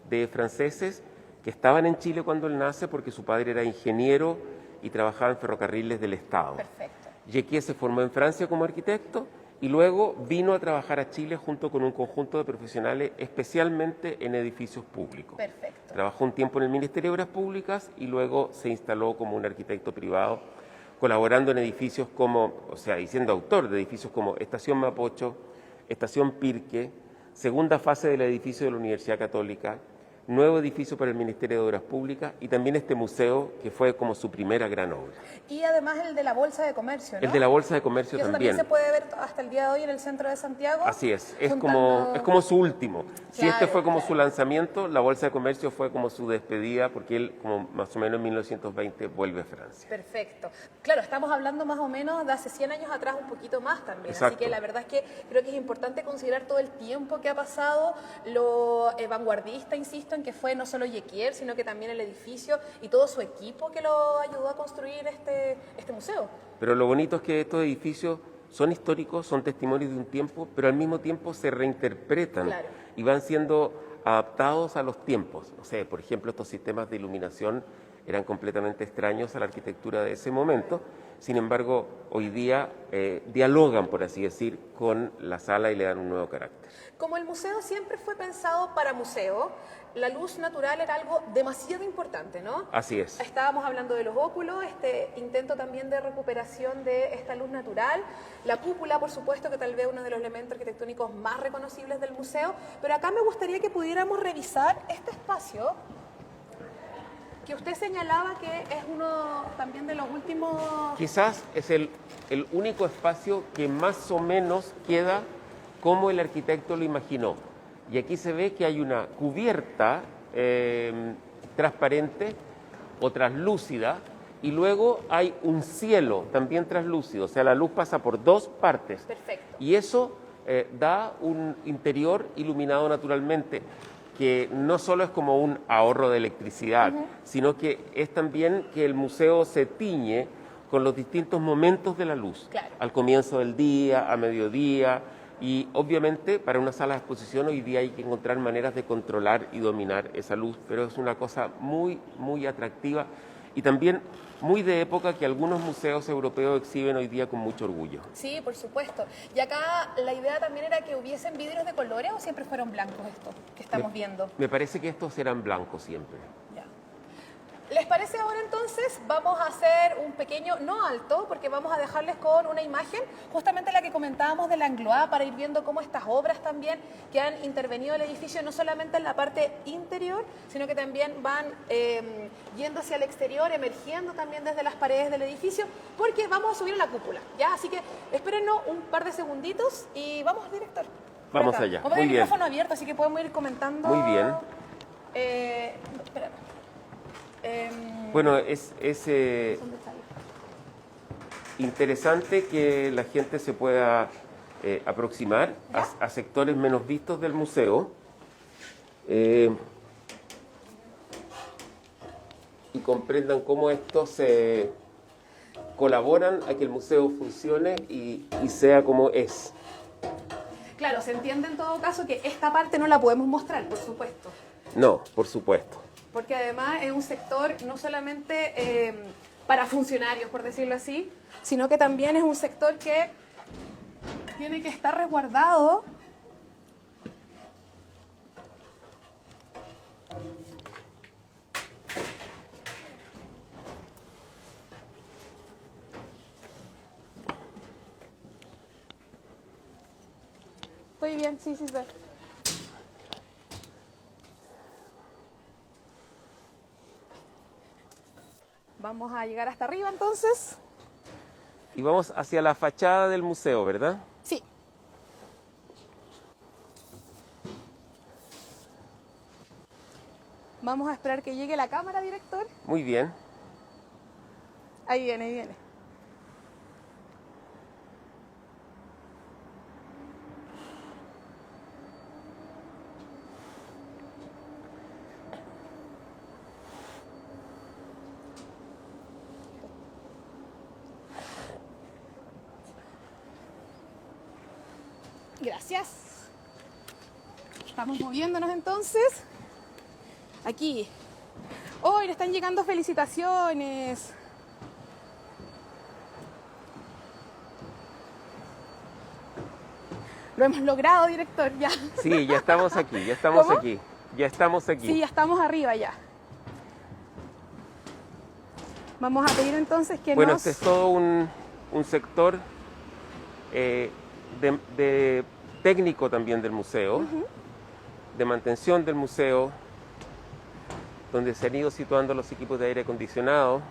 Speaker 2: de franceses que estaban en Chile cuando él nace porque su padre era ingeniero y trabajaba en ferrocarriles del Estado.
Speaker 1: Perfecto.
Speaker 2: Jequié se formó en Francia como arquitecto y luego vino a trabajar a Chile junto con un conjunto de profesionales, especialmente en edificios públicos.
Speaker 1: Perfecto.
Speaker 2: Trabajó un tiempo en el Ministerio de Obras Públicas y luego se instaló como un arquitecto privado, colaborando en edificios como, o sea, y siendo autor de edificios como Estación Mapocho, Estación Pirque, segunda fase del edificio de la Universidad Católica, nuevo edificio para el Ministerio de Obras Públicas y también este museo que fue como su primera gran obra.
Speaker 1: Y además el de la Bolsa de Comercio, ¿no?
Speaker 2: El de la Bolsa de Comercio
Speaker 1: y eso
Speaker 2: también.
Speaker 1: Se puede ver hasta el día de hoy en el centro de Santiago.
Speaker 2: Así es
Speaker 1: juntando...
Speaker 2: como su último. Si este fue como
Speaker 1: claro.
Speaker 2: su lanzamiento, la Bolsa de Comercio fue como su despedida, porque él como más o menos en 1920 vuelve a Francia.
Speaker 1: Perfecto. Claro, estamos hablando más o menos de hace 100 años atrás, un poquito más también.
Speaker 2: Exacto.
Speaker 1: Así que la verdad es que creo que es importante considerar todo el tiempo que ha pasado, lo vanguardista, insisto, en que fue no solo Yequier, sino que también el edificio y todo su equipo que lo ayudó a construir este museo.
Speaker 2: Pero lo bonito es que estos edificios son históricos, son testimonios de un tiempo, pero al mismo tiempo se reinterpretan
Speaker 1: Claro.
Speaker 2: y van siendo adaptados a los tiempos. O sea, por ejemplo, estos sistemas de iluminación eran completamente extraños a la arquitectura de ese momento. Sin embargo, hoy día dialogan, por así decir, con la sala y le dan un nuevo carácter.
Speaker 1: Como el museo siempre fue pensado para museo, la luz natural era algo demasiado importante, ¿no?
Speaker 2: Así es.
Speaker 1: Estábamos hablando de los óculos, este intento también de recuperación de esta luz natural, la cúpula, por supuesto, que tal vez uno de los elementos arquitectónicos más reconocibles del museo, pero acá me gustaría que pudiéramos revisar este espacio que usted señalaba que es uno también de los últimos...
Speaker 2: Quizás es el único espacio que más o menos queda como el arquitecto lo imaginó. Y aquí se ve que hay una cubierta transparente o translúcida y luego hay un cielo también translúcido, o sea, la luz pasa por dos partes.
Speaker 1: Perfecto.
Speaker 2: Y eso da un interior iluminado naturalmente, que no solo es como un ahorro de electricidad, sino que es también que el museo se tiñe con los distintos momentos de la luz.
Speaker 1: Claro.
Speaker 2: Al comienzo del día, a mediodía, y obviamente para una sala de exposición hoy día hay que encontrar maneras de controlar y dominar esa luz, pero es una cosa muy, muy atractiva y también muy de época que algunos museos europeos exhiben hoy día con mucho orgullo.
Speaker 1: Sí, por supuesto. Y acá la idea también era que hubiesen vidrios de colores o siempre fueron blancos estos que estamos viendo.
Speaker 2: Me parece que estos eran blancos siempre.
Speaker 1: Ya. ¿Les parece ahora entonces? Vamos a hacer un pequeño, no alto, porque vamos a dejarles con una imagen, justamente la que comentábamos de Langlois, para ir viendo cómo estas obras también que han intervenido el edificio, no solamente en la parte interior, sino que también van yendo hacia el exterior, emergiendo también desde las paredes del edificio, porque vamos a subir a la cúpula, ¿ya? Así que espérennos un par de segunditos y vamos, director. Por
Speaker 2: Vamos
Speaker 1: acá.
Speaker 2: allá,
Speaker 1: Vamos a
Speaker 2: muy
Speaker 1: tener el
Speaker 2: bien.
Speaker 1: micrófono abierto, así que podemos ir comentando.
Speaker 2: Muy bien.
Speaker 1: Espérame.
Speaker 2: Bueno, es
Speaker 1: ¿Dónde está ahí?
Speaker 2: interesante que la gente se pueda aproximar a sectores menos vistos del museo y comprendan cómo estos colaboran a que el museo funcione y sea como es.
Speaker 1: Claro, se entiende en todo caso que esta parte no la podemos mostrar, por supuesto,
Speaker 2: No, por supuesto.
Speaker 1: porque además es un sector no solamente para funcionarios, por decirlo así, sino que también es un sector que tiene que estar resguardado. Estoy bien, sí, sí, sí. Vamos a llegar hasta arriba entonces.
Speaker 2: Y vamos hacia la fachada del museo, ¿verdad?
Speaker 1: Sí. Vamos a esperar que llegue la cámara, director.
Speaker 2: Muy bien.
Speaker 1: Ahí viene, ahí viene. Gracias. Estamos moviéndonos entonces. Aquí. Hoy le están llegando felicitaciones. Lo hemos logrado, director, ya.
Speaker 2: Sí, ya estamos aquí, ya estamos
Speaker 1: ¿Cómo?
Speaker 2: aquí. Ya estamos aquí.
Speaker 1: Sí, ya estamos arriba ya. Vamos a pedir entonces que
Speaker 2: Bueno,
Speaker 1: nos...
Speaker 2: este es todo un sector de técnico también del museo, de mantención del museo, donde se han ido situando los equipos de aire acondicionado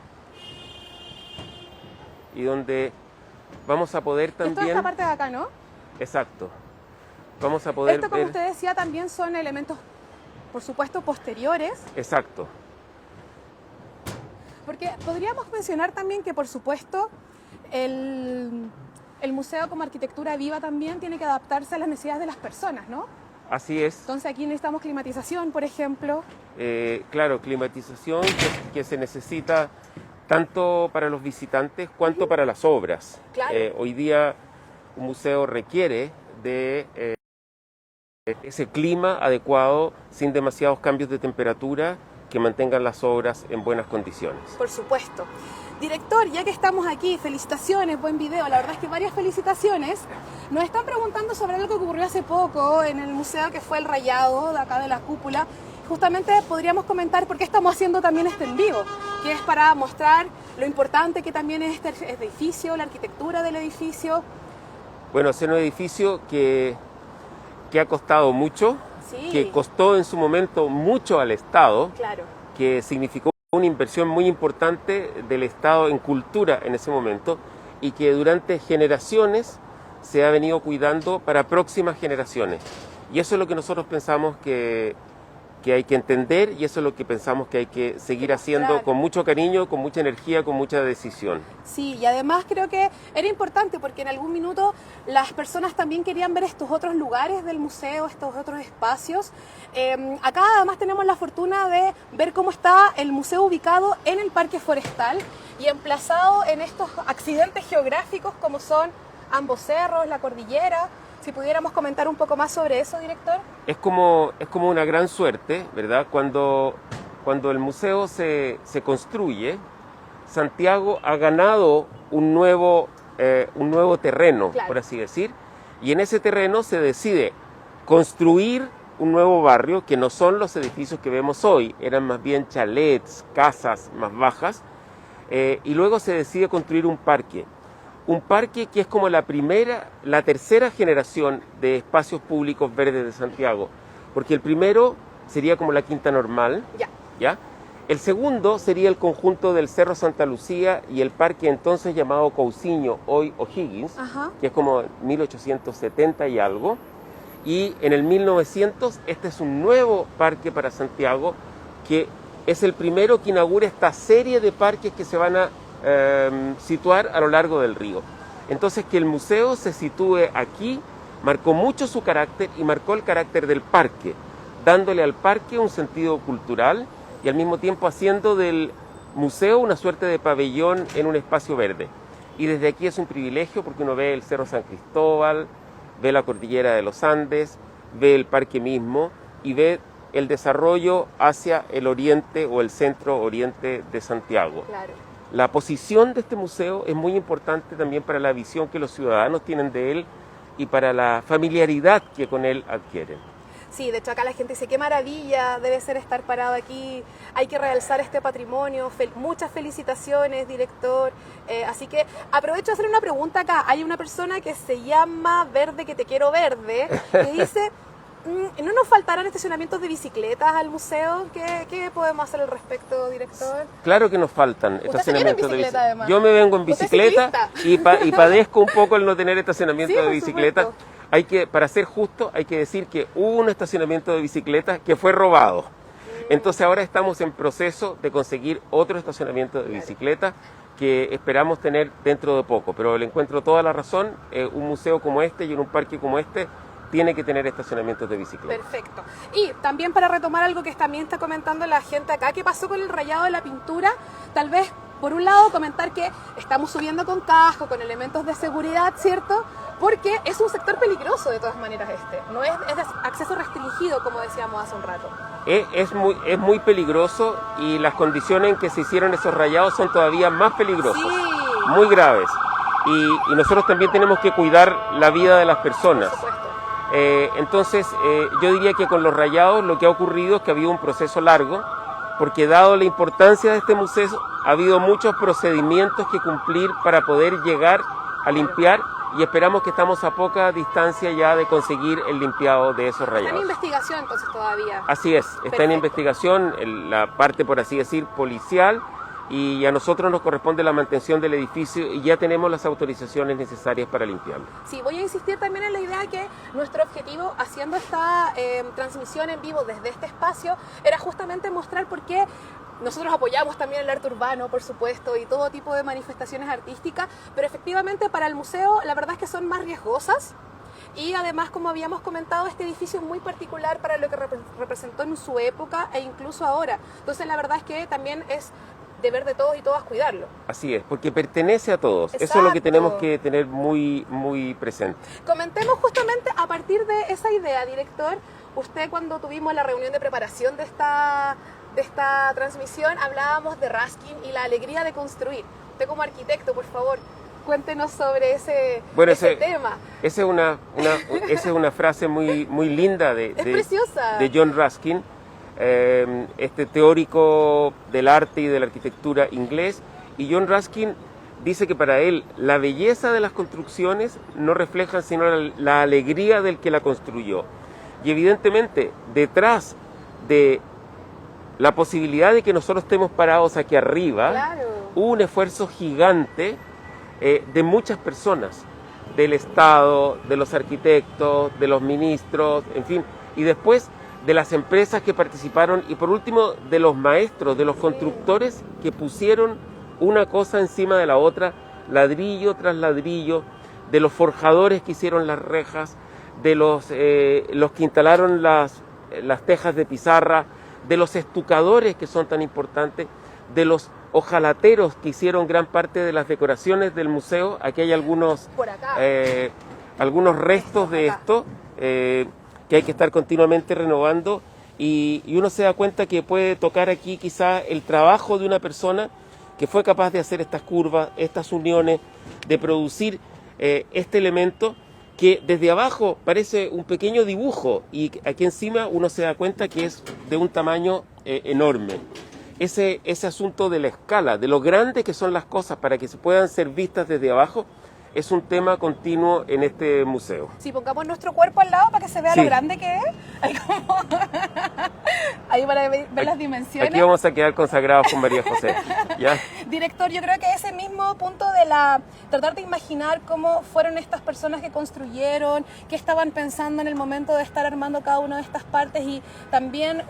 Speaker 2: y donde vamos a poder
Speaker 1: Esto es
Speaker 2: también...
Speaker 1: esta parte de acá, ¿no?
Speaker 2: Exacto. Vamos a poder
Speaker 1: Esto, como
Speaker 2: ver...
Speaker 1: usted decía, también son elementos, por supuesto, posteriores.
Speaker 2: Exacto.
Speaker 1: Porque podríamos mencionar también que, por supuesto, el museo como arquitectura viva también tiene que adaptarse a las necesidades de las personas, ¿no?
Speaker 2: Así es.
Speaker 1: Entonces aquí necesitamos climatización, por ejemplo.
Speaker 2: Claro, climatización que se necesita tanto para los visitantes cuanto para las obras.
Speaker 1: Claro.
Speaker 2: Hoy día un museo requiere de ese clima adecuado, sin demasiados cambios de temperatura, que mantengan las obras en buenas condiciones.
Speaker 1: Por supuesto. Director, ya que estamos aquí, felicitaciones, buen video. La verdad es que varias felicitaciones. Nos están preguntando sobre algo que ocurrió hace poco en el museo, que fue el rayado de acá de la cúpula. Justamente podríamos comentar por qué estamos haciendo también este en vivo, que es para mostrar lo importante que también es este edificio, la arquitectura del edificio.
Speaker 2: Bueno, es un edificio que ha costado mucho,
Speaker 1: Sí.
Speaker 2: que costó en su momento mucho al Estado,
Speaker 1: Claro.
Speaker 2: que significó una inversión muy importante del Estado en cultura en ese momento y que durante generaciones se ha venido cuidando para próximas generaciones. Y eso es lo que nosotros pensamos que hay que entender y eso es lo que pensamos que hay que seguir haciendo con mucho cariño, con mucha energía, con mucha decisión.
Speaker 1: Sí, y además creo que era importante porque en algún minuto las personas también querían ver estos otros lugares del museo, estos otros espacios. Acá además tenemos la fortuna de ver cómo está el museo ubicado en el Parque Forestal y emplazado en estos accidentes geográficos como son ambos cerros, la cordillera. Si pudiéramos comentar un poco más sobre eso, director.
Speaker 2: Es como una gran suerte, ¿verdad? Cuando el museo se construye, Santiago ha ganado un nuevo terreno,
Speaker 1: Claro.
Speaker 2: por así decir, y en ese terreno se decide construir un nuevo barrio que no son los edificios que vemos hoy, eran más bien chalets, casas más bajas, y luego se decide construir un parque que es como la tercera generación de espacios públicos verdes de Santiago, porque el primero sería como la Quinta Normal, ¿ya? El segundo sería el conjunto del Cerro Santa Lucía y el parque entonces llamado Cousiño, hoy O'Higgins,
Speaker 1: Ajá.
Speaker 2: que es como 1870 y algo, y en el 1900 este es un nuevo parque para Santiago, que es el primero que inaugura esta serie de parques que se van a situar a lo largo del río. Entonces, que el museo se sitúe aquí marcó mucho su carácter y marcó el carácter del parque, dándole al parque un sentido cultural y al mismo tiempo haciendo del museo una suerte de pabellón en un espacio verde. Y desde aquí es un privilegio porque uno ve el Cerro San Cristóbal, ve la cordillera de los Andes, ve el parque mismo y ve el desarrollo hacia el oriente o el centro oriente de Santiago.
Speaker 1: Claro.
Speaker 2: La posición de este museo es muy importante también para la visión que los ciudadanos tienen de él y para la familiaridad que con él adquieren.
Speaker 1: Sí, de hecho acá la gente dice, qué maravilla debe ser estar parado aquí, hay que realzar este patrimonio, muchas felicitaciones, director. Así que aprovecho de hacer una pregunta acá. Hay una persona que se llama Verde que te quiero verde, que dice, ¿no nos faltarán estacionamientos de bicicletas al museo? ¿Qué podemos hacer al respecto, director?
Speaker 2: Claro que nos faltan
Speaker 1: Usted
Speaker 2: estacionamientos
Speaker 1: se viene en bicicleta,
Speaker 2: de
Speaker 1: además.
Speaker 2: Yo me vengo en
Speaker 1: Usted es
Speaker 2: bicicleta y padezco un poco el no tener estacionamiento
Speaker 1: Sí,
Speaker 2: de
Speaker 1: por
Speaker 2: bicicleta.
Speaker 1: supuesto.
Speaker 2: Para ser justo, hay que decir que hubo un estacionamiento de bicicletas que fue robado. Entonces ahora estamos en proceso de conseguir otro estacionamiento de bicicleta que esperamos tener dentro de poco. Pero le encuentro toda la razón, un museo como este y en un parque como este tiene que tener estacionamientos de bicicleta.
Speaker 1: Perfecto. Y también para retomar algo que también está comentando la gente acá, ¿qué pasó con el rayado de la pintura? Tal vez, por un lado, comentar que estamos subiendo con casco, con elementos de seguridad, ¿cierto? Porque es un sector peligroso de todas maneras no es de acceso restringido, como decíamos hace un rato.
Speaker 2: Es muy peligroso y las condiciones en que se hicieron esos rayados son todavía más peligrosas,
Speaker 1: Sí.
Speaker 2: muy graves. Y nosotros también tenemos que cuidar la vida de las personas.
Speaker 1: Por supuesto.
Speaker 2: Entonces, yo diría que con los rayados lo que ha ocurrido es que ha habido un proceso largo, porque dado la importancia de este museo, ha habido muchos procedimientos que cumplir para poder llegar a limpiar y esperamos que estamos a poca distancia ya de conseguir el limpiado de esos
Speaker 1: Está en
Speaker 2: rayados.
Speaker 1: investigación entonces todavía.
Speaker 2: Así es, está en
Speaker 1: Perfecto.
Speaker 2: investigación la parte, por así decir, policial, y a nosotros nos corresponde la mantención del edificio y ya tenemos las autorizaciones necesarias para limpiarlo.
Speaker 1: Sí, voy a insistir también en la idea que nuestro objetivo haciendo esta transmisión en vivo desde este espacio era justamente mostrar por qué nosotros apoyamos también el arte urbano, por supuesto, y todo tipo de manifestaciones artísticas, pero efectivamente para el museo la verdad es que son más riesgosas. Y además, como habíamos comentado, este edificio es muy particular para lo que representó en su época e incluso ahora. Entonces la verdad es que también es deber de todos y todas cuidarlo.
Speaker 2: Así es, porque pertenece a todos.
Speaker 1: Exacto.
Speaker 2: Eso es lo que tenemos que tener muy, muy presente.
Speaker 1: Comentemos justamente a partir de esa idea, director. Usted, cuando tuvimos la reunión de preparación de esta transmisión, hablábamos de Raskin y la alegría de construir. Usted como arquitecto, por favor, cuéntenos sobre ese tema.
Speaker 2: Esa es una frase muy, muy linda
Speaker 1: Es preciosa.
Speaker 2: de John Ruskin, este teórico del arte y de la arquitectura inglés. Y John Ruskin dice que para él la belleza de las construcciones no refleja sino la alegría del que la construyó. Y evidentemente, detrás de la posibilidad de que nosotros estemos parados aquí arriba,
Speaker 1: Claro.
Speaker 2: hubo un esfuerzo gigante de muchas personas, del Estado, de los arquitectos, de los ministros, en fin, y después de las empresas que participaron y por último de los maestros, de los constructores que pusieron una cosa encima de la otra, ladrillo tras ladrillo, de los forjadores que hicieron las rejas, de los que instalaron las tejas de pizarra, de los estucadores que son tan importantes, de los hojalateros que hicieron gran parte de las decoraciones del museo. Aquí hay algunos restos de esto que hay que estar continuamente renovando y uno se da cuenta que puede tocar aquí quizá el trabajo de una persona que fue capaz de hacer estas curvas, estas uniones, de producir este elemento que desde abajo parece un pequeño dibujo y aquí encima uno se da cuenta que es de un tamaño enorme. Ese asunto de la escala, de lo grandes que son las cosas para que se puedan ser vistas desde abajo, es un tema continuo en este museo.
Speaker 1: Si pongamos nuestro cuerpo al lado para que se vea
Speaker 2: Sí.
Speaker 1: lo grande que es, ahí para ver las dimensiones.
Speaker 2: Aquí vamos a quedar consagrados con María José. ¿Ya?
Speaker 1: Director, yo creo que ese mismo punto de tratar de imaginar cómo fueron estas personas que construyeron, qué estaban pensando en el momento de estar armando cada una de estas partes y también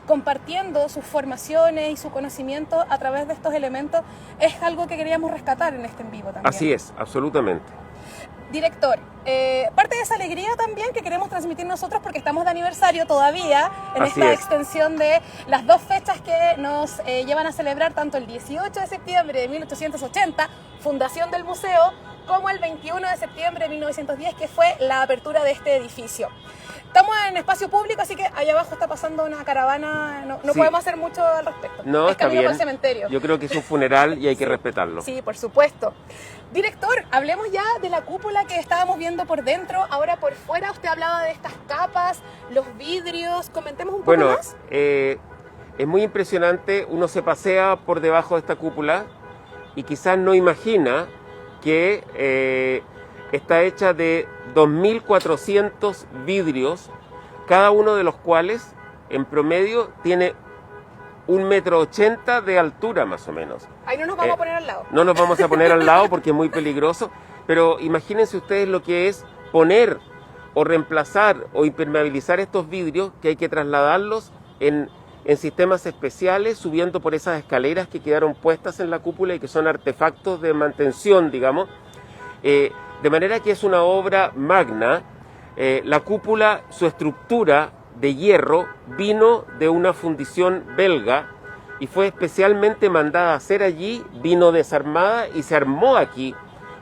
Speaker 1: compartiendo sus formaciones y su conocimiento a través de estos elementos, es algo que queríamos rescatar en este en vivo también.
Speaker 2: Así es, absolutamente.
Speaker 1: Director, parte de esa alegría también que queremos transmitir nosotros porque estamos de aniversario todavía en
Speaker 2: Así
Speaker 1: esta
Speaker 2: es.
Speaker 1: extensión de las dos fechas que nos llevan a celebrar tanto el 18 de septiembre de 1880, fundación del museo, como el 21 de septiembre de 1910, que fue la apertura de este edificio. Estamos en espacio público, así que allá abajo está pasando una caravana, no
Speaker 2: Sí.
Speaker 1: podemos hacer mucho al respecto.
Speaker 2: No,
Speaker 1: es
Speaker 2: está
Speaker 1: camino
Speaker 2: bien.
Speaker 1: para el cementerio.
Speaker 2: Yo creo que es un funeral y hay que respetarlo.
Speaker 1: Sí, por supuesto. Director, hablemos ya de la cúpula que estábamos viendo por dentro. Ahora por fuera usted hablaba de estas capas, los vidrios. Comentemos un poco
Speaker 2: Bueno,
Speaker 1: más.
Speaker 2: es muy impresionante. Uno se pasea por debajo de esta cúpula y quizás no imagina que está hecha de 2.400 vidrios, cada uno de los cuales en promedio tiene 1,80 m de altura más o menos.
Speaker 1: Ahí no nos vamos a poner al lado.
Speaker 2: No nos vamos a poner al lado porque es muy peligroso, pero imagínense ustedes lo que es poner o reemplazar o impermeabilizar estos vidrios, que hay que trasladarlos en sistemas especiales, subiendo por esas escaleras que quedaron puestas en la cúpula y que son artefactos de mantención, digamos. De manera que es una obra magna. La cúpula, su estructura de hierro, vino de una fundición belga y fue especialmente mandada a hacer allí, vino desarmada y se armó aquí,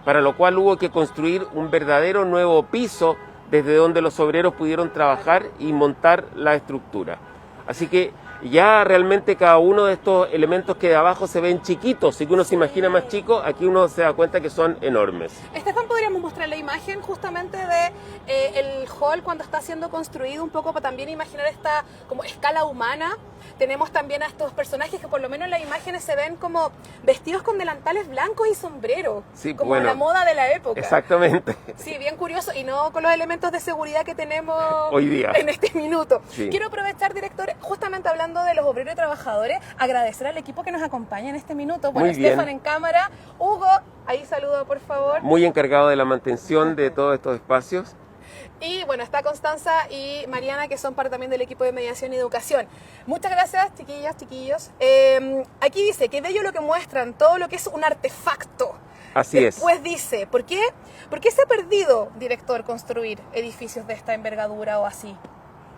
Speaker 2: para lo cual hubo que construir un verdadero nuevo piso desde donde los obreros pudieron trabajar y montar la estructura. Así que ya realmente cada uno de estos elementos que de abajo se ven chiquitos, si uno se imagina más chico, aquí uno se da cuenta que son enormes.
Speaker 1: Estefan, ¿podríamos mostrar la imagen justamente de el hall cuando está siendo construido, un poco para también imaginar esta como escala humana. Tenemos también a estos personajes que por lo menos en las imágenes se ven como vestidos con delantales blancos y sombrero,
Speaker 2: Sí,
Speaker 1: como
Speaker 2: bueno,
Speaker 1: la moda de la época.
Speaker 2: Exactamente.
Speaker 1: Sí, bien curioso, y no con los elementos de seguridad que tenemos
Speaker 2: Hoy día.
Speaker 1: en este minuto.
Speaker 2: Sí.
Speaker 1: Quiero aprovechar, director, justamente hablando de los obreros y trabajadores, agradecer al equipo que nos acompaña en este minuto. Bueno,
Speaker 2: Muy bien.
Speaker 1: Estefan en cámara, Hugo, ahí saludo por favor.
Speaker 2: Muy encargado de la mantención de todos estos espacios.
Speaker 1: Y bueno, está Constanza y Mariana, que son parte también del equipo de mediación y educación. Muchas gracias, chiquillas, chiquillos. Aquí dice, qué bello lo que muestran, todo lo que es un artefacto.
Speaker 2: Así es.
Speaker 1: Después dice, ¿por qué se ha perdido, director, construir edificios de esta envergadura o así?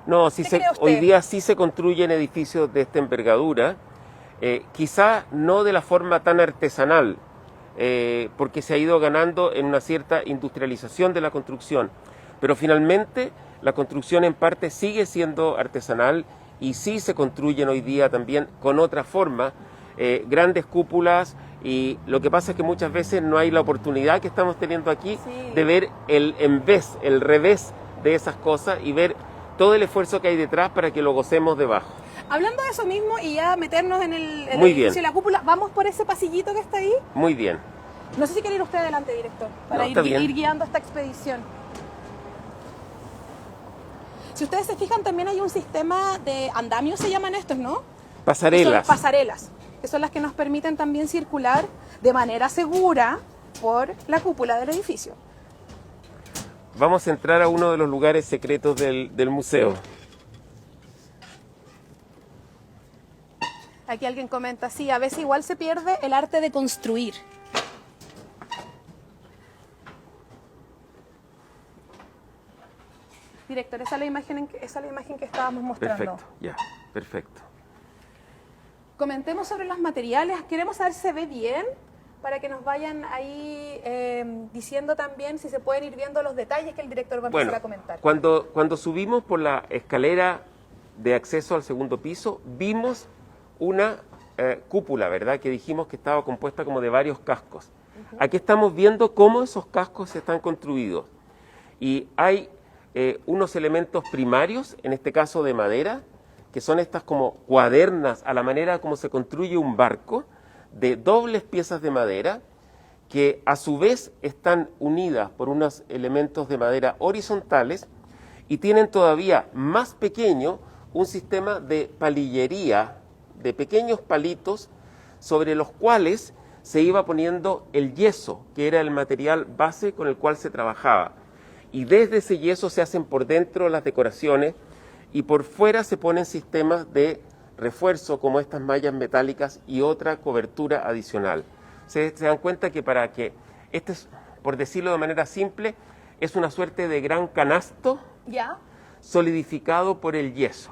Speaker 2: No,
Speaker 1: ¿Qué cree usted?
Speaker 2: hoy día sí se construyen edificios de esta envergadura, quizá no de la forma tan artesanal, porque se ha ido ganando en una cierta industrialización de la construcción, pero finalmente la construcción en parte sigue siendo artesanal y sí se construyen hoy día también con otra forma, grandes cúpulas, y lo que pasa es que muchas veces no hay la oportunidad que estamos teniendo aquí
Speaker 1: Sí.
Speaker 2: de ver el revés de esas cosas y ver todo el esfuerzo que hay detrás para que lo gocemos debajo.
Speaker 1: Hablando de eso mismo y ya meternos en el
Speaker 2: Muy
Speaker 1: edificio
Speaker 2: bien.
Speaker 1: de la cúpula, vamos por ese pasillito que está ahí.
Speaker 2: Muy bien.
Speaker 1: No sé si quiere ir usted adelante, director, para
Speaker 2: No, está bien.
Speaker 1: ir guiando esta expedición. Si ustedes se fijan, también hay un sistema de andamios, se llaman estos, ¿no?
Speaker 2: Pasarelas.
Speaker 1: Son pasarelas, que son las que nos permiten también circular de manera segura por la cúpula del edificio.
Speaker 2: Vamos a entrar a uno de los lugares secretos del museo.
Speaker 1: Aquí alguien comenta, sí, a veces igual se pierde el arte de construir. Director, esa es la imagen que estábamos mostrando.
Speaker 2: Perfecto, ya, perfecto.
Speaker 1: Comentemos sobre los materiales. Queremos saber si se ve bien, para que nos vayan ahí diciendo también si se pueden ir viendo los detalles que el director va a empezar
Speaker 2: Bueno,
Speaker 1: a comentar.
Speaker 2: cuando subimos por la escalera de acceso al segundo piso, vimos una cúpula, ¿verdad? Que dijimos que estaba compuesta como de varios cascos. Aquí estamos viendo cómo esos cascos están construidos. Y hay unos elementos primarios, en este caso de madera, que son estas como cuadernas a la manera como se construye un barco, de dobles piezas de madera, que a su vez están unidas por unos elementos de madera horizontales y tienen todavía más pequeño un sistema de palillería, de pequeños palitos sobre los cuales se iba poniendo el yeso, que era el material base con el cual se trabajaba. Y desde ese yeso se hacen por dentro las decoraciones y por fuera se ponen sistemas de refuerzo como estas mallas metálicas y otra cobertura adicional. Se dan cuenta que para que, este es, por decirlo de manera simple, es una suerte de gran canasto
Speaker 1: ¿Ya?
Speaker 2: solidificado por el yeso.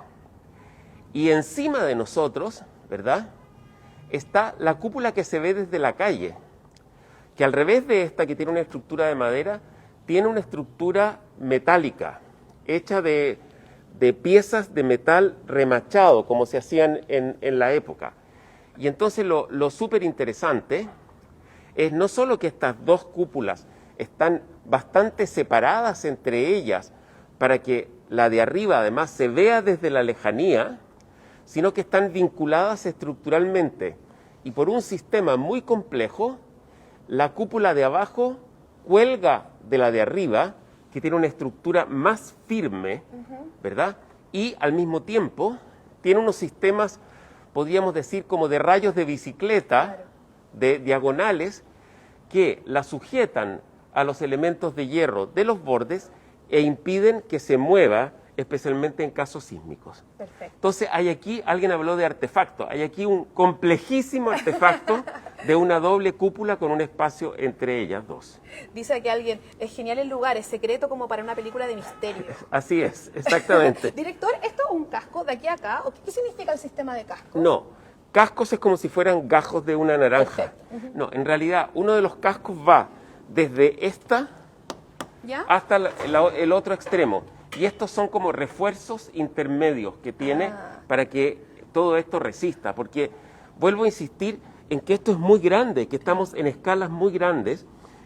Speaker 2: Y encima de nosotros, ¿verdad?, está la cúpula que se ve desde la calle, que al revés de esta, que tiene una estructura de madera, tiene una estructura metálica, hecha de piezas de metal remachado, como se hacían en la época. Y entonces lo súper interesante es no solo que estas dos cúpulas están bastante separadas entre ellas, para que la de arriba además se vea desde la lejanía, sino que están vinculadas estructuralmente. Y por un sistema muy complejo, la cúpula de abajo cuelga de la de arriba, que tiene una estructura más firme, ¿verdad? Y al mismo tiempo tiene unos sistemas, podríamos decir, como de rayos de bicicleta, de diagonales, que la sujetan a los elementos de hierro de los bordes e impiden que se mueva, especialmente en casos sísmicos.
Speaker 1: Perfecto.
Speaker 2: Entonces hay aquí, alguien habló de artefacto, hay aquí un complejísimo artefacto de una doble cúpula con un espacio entre ellas dos.
Speaker 1: Dice que alguien, es genial el lugar, es secreto como para una película de misterio.
Speaker 2: Así es, exactamente.
Speaker 1: Director, ¿esto es un casco de aquí a acá? ¿O qué significa el sistema de casco?
Speaker 2: No, cascos es como si fueran gajos de una naranja.
Speaker 1: Perfecto.
Speaker 2: No, en realidad uno de los cascos va desde esta
Speaker 1: ¿Ya?
Speaker 2: hasta el otro extremo. Y estos son como refuerzos intermedios que tiene para que todo esto resista. Porque vuelvo a insistir en que esto es muy grande, que estamos en escalas muy grandes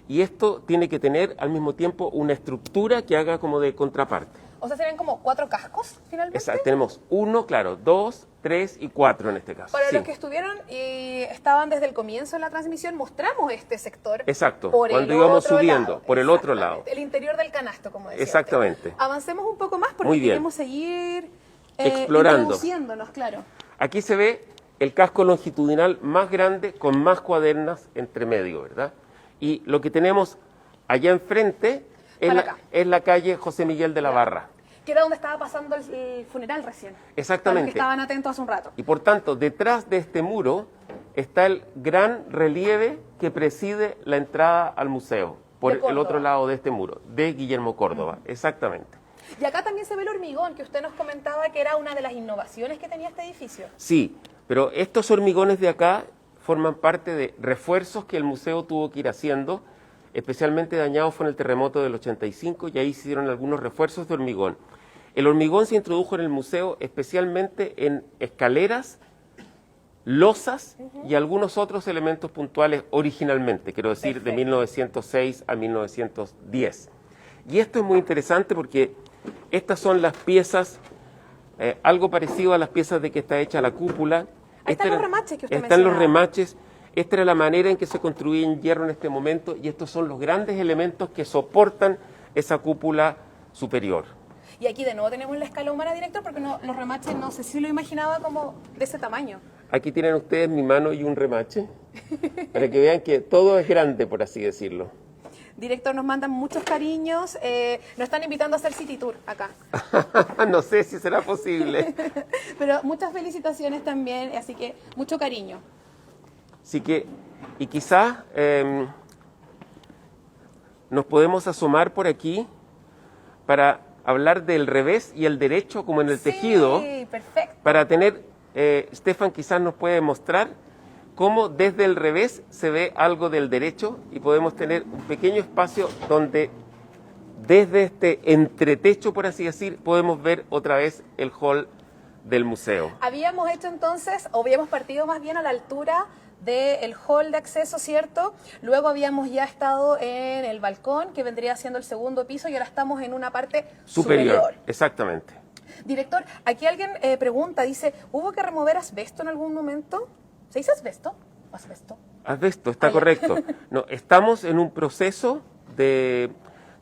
Speaker 2: y esto tiene que tener al mismo tiempo una estructura que haga como de contraparte.
Speaker 1: O sea, serían como 4 cascos, finalmente.
Speaker 2: Exacto, tenemos 1, claro, 2, 3 y 4 en este caso.
Speaker 1: Para
Speaker 2: sí.
Speaker 1: los que estuvieron y estaban desde el comienzo de la transmisión, mostramos este sector.
Speaker 2: Exacto,
Speaker 1: por
Speaker 2: cuando
Speaker 1: el
Speaker 2: íbamos
Speaker 1: otro
Speaker 2: subiendo,
Speaker 1: lado.
Speaker 2: por el otro lado.
Speaker 1: El interior del canasto, como decía.
Speaker 2: Exactamente.
Speaker 1: Avancemos un poco más porque
Speaker 2: Muy bien.
Speaker 1: queremos seguir
Speaker 2: Explorando.
Speaker 1: introduciéndonos, claro.
Speaker 2: Aquí se ve el casco longitudinal más grande con más cuadernas entre medio, ¿verdad? Y lo que tenemos allá enfrente es la calle José Miguel de la Barra.
Speaker 1: Que era donde estaba pasando el funeral recién.
Speaker 2: Exactamente.
Speaker 1: Para los que estaban atentos hace un rato.
Speaker 2: Y por tanto, detrás de este muro está el gran relieve que preside la entrada al museo, por el otro lado de este muro, de Guillermo Córdoba. Exactamente.
Speaker 1: Y acá también se ve el hormigón, que usted nos comentaba que era una de las innovaciones que tenía este edificio.
Speaker 2: Sí, pero estos hormigones de acá forman parte de refuerzos que el museo tuvo que ir haciendo. Especialmente dañado fue en el terremoto del 85 y ahí se hicieron algunos refuerzos de hormigón. El hormigón se introdujo en el museo especialmente en escaleras, losas y algunos otros elementos puntuales originalmente, quiero decir,
Speaker 1: Perfecto.
Speaker 2: de 1906 a 1910. Y esto es muy interesante porque estas son las piezas, algo parecido a las piezas de que está hecha la cúpula.
Speaker 1: Ahí están los remaches que usted
Speaker 2: Están los
Speaker 1: mencionaba.
Speaker 2: remaches. Esta era la manera en que se construía en hierro en este momento y estos son los grandes elementos que soportan esa cúpula superior.
Speaker 1: Y aquí de nuevo tenemos la escala humana, director, porque los remaches no sé si lo imaginaba como de ese tamaño.
Speaker 2: Aquí tienen ustedes mi mano y un remache para que vean que todo es grande, por así decirlo.
Speaker 1: Director, nos mandan muchos cariños. Nos están invitando a hacer City Tour acá.
Speaker 2: No sé si será posible.
Speaker 1: Pero muchas felicitaciones también, así que mucho cariño.
Speaker 2: Así que, y quizás nos podemos asomar por aquí para hablar del revés y el derecho como en el tejido.
Speaker 1: Sí, perfecto.
Speaker 2: Para tener, Stefan quizás nos puede mostrar cómo desde el revés se ve algo del derecho y podemos tener un pequeño espacio donde desde este entretecho, por así decir, podemos ver otra vez el hall del museo.
Speaker 1: Habíamos hecho entonces, o habíamos partido más bien a la altura del hall de acceso, ¿cierto? Luego habíamos ya estado en el balcón, que vendría siendo el segundo piso, y ahora estamos en una parte superior.
Speaker 2: Exactamente.
Speaker 1: Director, aquí alguien pregunta, dice, ¿hubo que remover asbesto en algún momento? ¿Se dice asbesto o asbesto?
Speaker 2: Asbesto, está correcto. No, estamos en un proceso de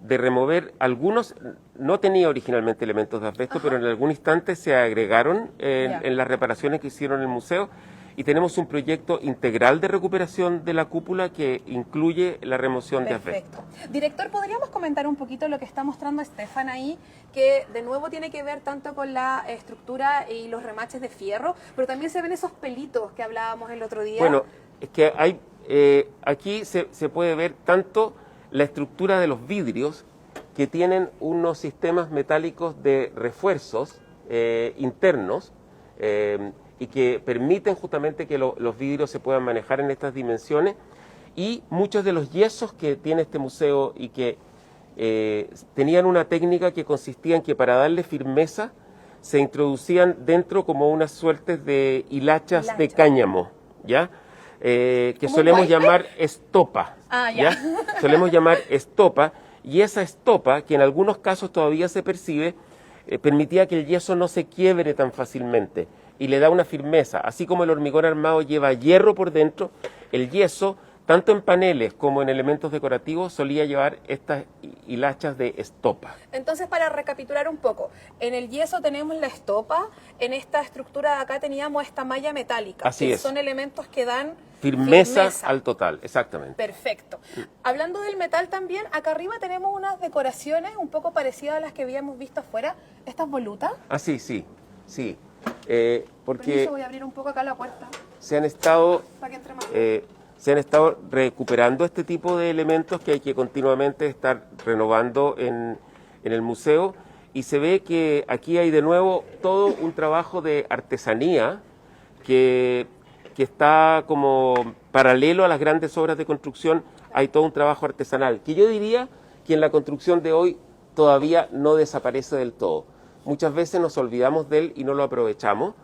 Speaker 2: remover algunos, no tenía originalmente elementos de asbesto, pero en algún instante se agregaron en las reparaciones que hicieron en el museo y tenemos un proyecto integral de recuperación de la cúpula que incluye la remoción de asbesto.
Speaker 1: Director, ¿podríamos comentar un poquito lo que está mostrando Stefan ahí, que de nuevo tiene que ver tanto con la estructura y los remaches de fierro, pero también se ven esos pelitos que hablábamos el otro día?
Speaker 2: Bueno, es que hay, aquí se puede ver tanto la estructura de los vidrios que tienen unos sistemas metálicos de refuerzos internos y que permiten justamente que los vidrios se puedan manejar en estas dimensiones y muchos de los yesos que tiene este museo y que tenían una técnica que consistía en que para darle firmeza se introducían dentro como unas suertes de hilachas de cáñamo, ¿ya? Que solemos llamar estopa. ¿ya? Solemos llamar estopa, y esa estopa, que en algunos casos todavía se percibe, permitía que el yeso no se quiebre tan fácilmente y le da una firmeza. Así como el hormigón armado lleva hierro por dentro, el yeso, tanto en paneles como en elementos decorativos, solía llevar estas hilachas de estopa.
Speaker 1: Entonces, para recapitular un poco, en el yeso tenemos la estopa, en esta estructura de acá teníamos esta malla metálica.
Speaker 2: Así
Speaker 1: que
Speaker 2: es.
Speaker 1: Son elementos que dan
Speaker 2: Firmeza al total, exactamente.
Speaker 1: Perfecto. Hablando del metal también, acá arriba tenemos unas decoraciones un poco parecidas a las que habíamos visto afuera. ¿Estas volutas?
Speaker 2: Ah, sí. Porque
Speaker 1: Permiso, voy a abrir un poco acá la puerta
Speaker 2: se han estado
Speaker 1: para que entre más.
Speaker 2: se han estado recuperando este tipo de elementos que hay que continuamente estar renovando en el museo, y se ve que aquí hay de nuevo todo un trabajo de artesanía que está como paralelo a las grandes obras de construcción. Hay todo un trabajo artesanal que yo diría que en la construcción de hoy todavía no desaparece del todo. Muchas veces nos olvidamos de él y no lo aprovechamos,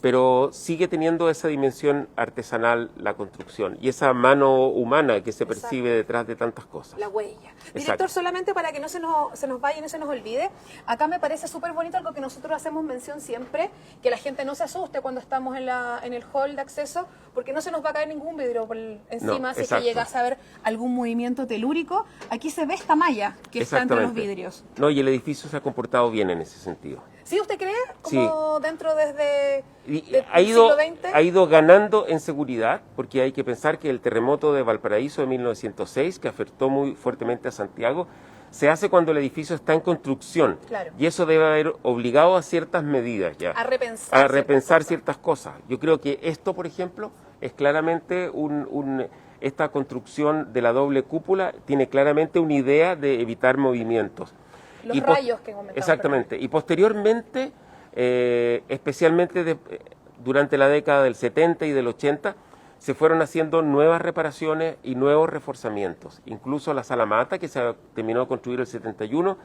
Speaker 2: pero sigue teniendo esa dimensión artesanal la construcción y esa mano humana que se percibe detrás de tantas cosas.
Speaker 1: La huella. Director, solamente para que no se nos vaya y no se nos olvide, acá me parece súper bonito algo que nosotros hacemos mención siempre, que la gente no se asuste cuando estamos en el hall de acceso, porque no se nos va a caer ningún vidrio por encima, si es que llegas a ver algún movimiento telúrico. Aquí se ve esta malla que está entre los vidrios.
Speaker 2: No, y el edificio se ha comportado bien en ese sentido.
Speaker 1: ¿Sí usted cree? Como dentro desde el
Speaker 2: siglo
Speaker 1: XX.
Speaker 2: Ha ido ganando en seguridad, porque hay que pensar que el terremoto de Valparaíso de 1906, que afectó muy fuertemente a Santiago, se hace cuando el edificio está en construcción.
Speaker 1: Claro.
Speaker 2: Y eso debe haber obligado a ciertas medidas ya.
Speaker 1: A repensar
Speaker 2: ciertas cosas. Yo creo que esto, por ejemplo, es claramente esta construcción de la doble cúpula tiene claramente una idea de evitar movimientos.
Speaker 1: Los rayos que comentaba.
Speaker 2: Exactamente. Y posteriormente, especialmente durante la década del 70 y del 80, se fueron haciendo nuevas reparaciones y nuevos reforzamientos. Incluso la Sala Mata, que se terminó de construir el 71,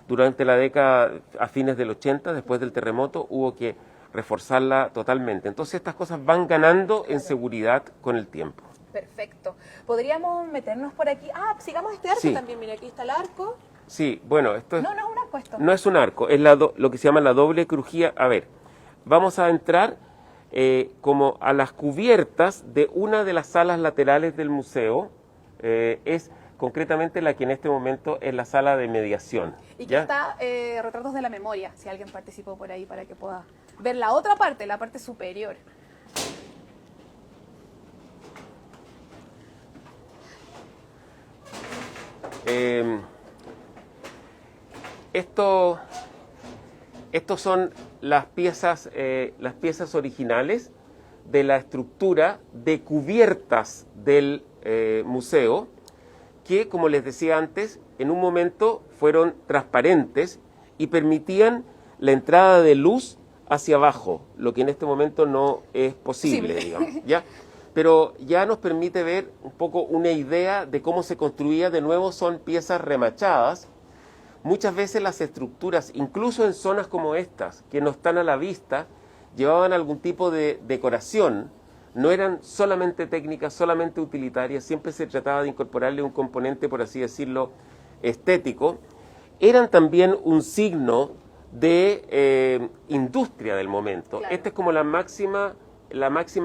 Speaker 2: durante la década, a fines del 80, después del terremoto, hubo que reforzarla totalmente. Entonces estas cosas van ganando en seguridad con el tiempo.
Speaker 1: Perfecto. ¿Podríamos meternos por aquí? Sigamos este arco también. Mira, aquí está el arco.
Speaker 2: Sí, bueno, esto es...
Speaker 1: No es un arco esto.
Speaker 2: No es un arco, es lo que se llama la doble crujía. A ver, vamos a entrar como a las cubiertas de una de las salas laterales del museo. Es concretamente la que en este momento es la sala de mediación.
Speaker 1: Y que está retratos de la memoria, si alguien participó por ahí para que pueda ver la otra parte, la parte superior.
Speaker 2: Estos son las piezas originales de la estructura de cubiertas del museo, que, como les decía antes, en un momento fueron transparentes y permitían la entrada de luz hacia abajo, lo que en este momento no es posible, digamos, ¿ya? Pero ya nos permite ver un poco una idea de cómo se construía. De nuevo, son piezas remachadas. Muchas veces las estructuras, incluso en zonas como estas, que no están a la vista, llevaban algún tipo de decoración. No eran solamente técnicas, solamente utilitarias, siempre se trataba de incorporarle un componente, por así decirlo, estético. Eran también un signo de industria del momento.
Speaker 1: Claro.
Speaker 2: Esta es como la máxima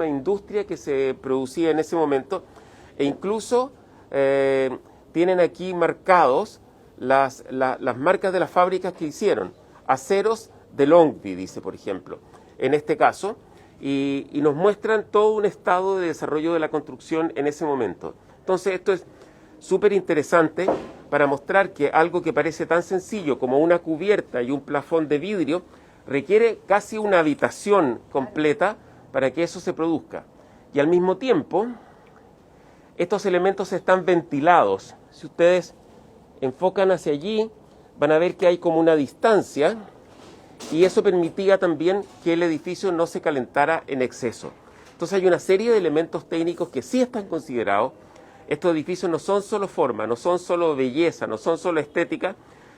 Speaker 2: industria que se producía en ese momento, e incluso tienen aquí marcados las marcas de las fábricas que hicieron. Aceros de Longwy, dice, por ejemplo, en este caso, y nos muestran todo un estado de desarrollo de la construcción en ese momento. Entonces esto es súper interesante para mostrar que algo que parece tan sencillo como una cubierta y un plafón de vidrio requiere casi una habitación completa para que eso se produzca. Y al mismo tiempo, estos elementos están ventilados. Si ustedes enfocan hacia allí, van a ver que hay como una distancia, y eso permitía también que el edificio no se calentara en exceso. Entonces hay una serie de elementos técnicos que sí están considerados. Estos edificios no son solo forma, no son solo belleza, no son solo estética,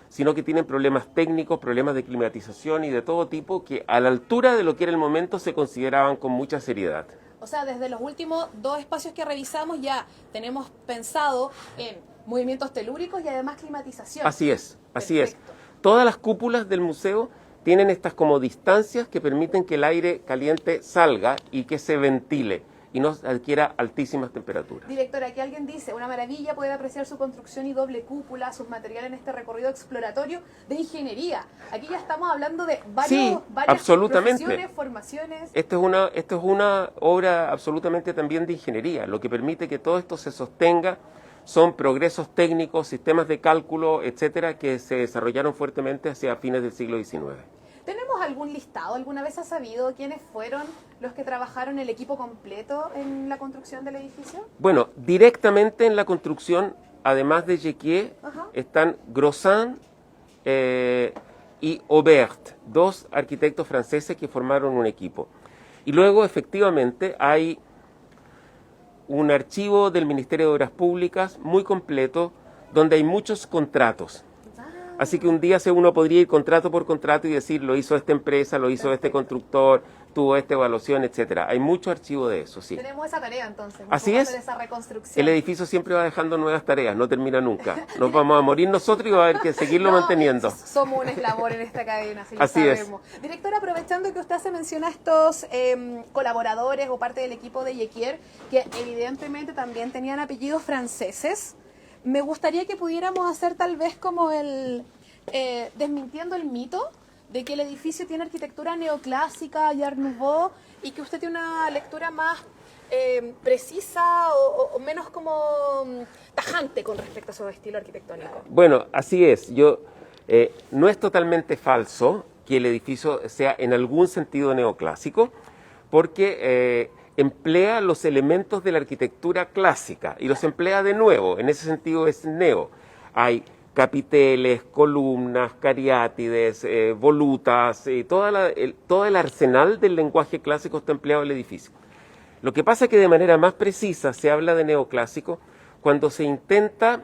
Speaker 2: sino que tienen problemas técnicos, problemas de climatización y de todo tipo, que a la altura de lo que era el momento se consideraban con mucha seriedad.
Speaker 1: O sea, desde los últimos 2 espacios que revisamos ya tenemos pensado en movimientos telúricos y además climatización.
Speaker 2: Así es, así
Speaker 1: Perfecto.
Speaker 2: es. Todas las cúpulas del museo tienen estas como distancias que permiten que el aire caliente salga y que se ventile y no adquiera altísimas temperaturas.
Speaker 1: Directora, aquí alguien dice, una maravilla poder apreciar su construcción y doble cúpula, sus materiales en este recorrido exploratorio de ingeniería. Aquí ya estamos hablando de varias
Speaker 2: absolutamente.
Speaker 1: profesiones, formaciones.
Speaker 2: Esto es una obra absolutamente también de ingeniería. Lo que permite que todo esto se sostenga son progresos técnicos, sistemas de cálculo, etcétera, que se desarrollaron fuertemente hacia fines del siglo XIX.
Speaker 1: ¿Tenemos algún listado? ¿Alguna vez has sabido quiénes fueron los que trabajaron el equipo completo en la construcción del edificio?
Speaker 2: Bueno, directamente en la construcción, además de Jequier, están Grossin y Aubert, 2 arquitectos franceses que formaron un equipo. Y luego, efectivamente, hay un archivo del Ministerio de Obras Públicas muy completo, donde hay muchos contratos. Así que un día uno podría ir contrato por contrato y decir, lo hizo esta empresa, lo hizo este constructor, tuvo esta evaluación, etcétera. Hay mucho archivo de eso, sí.
Speaker 1: Tenemos esa tarea entonces.
Speaker 2: Así
Speaker 1: Vamos a
Speaker 2: es.
Speaker 1: hacer esa reconstrucción.
Speaker 2: El edificio siempre va dejando nuevas tareas, no termina nunca. Nos vamos a morir nosotros y va a haber que seguirlo manteniendo.
Speaker 1: Somos un eslabón en esta cadena, sí, lo
Speaker 2: Así es.
Speaker 1: sabemos. Directora, aprovechando que usted se menciona a estos colaboradores o parte del equipo de Yequier, que evidentemente también tenían apellidos franceses, me gustaría que pudiéramos hacer tal vez como desmintiendo el mito de que el edificio tiene arquitectura neoclásica y Art Nouveau y que usted tiene una lectura más precisa o menos como tajante con respecto a su estilo arquitectónico.
Speaker 2: Bueno, así es. No es totalmente falso que el edificio sea en algún sentido neoclásico, porque emplea los elementos de la arquitectura clásica y los emplea de nuevo. En ese sentido es neo. Hay capiteles, columnas, cariátides, volutas, todo el arsenal del lenguaje clásico está empleado en el edificio. Lo que pasa es que de manera más precisa se habla de neoclásico cuando se intenta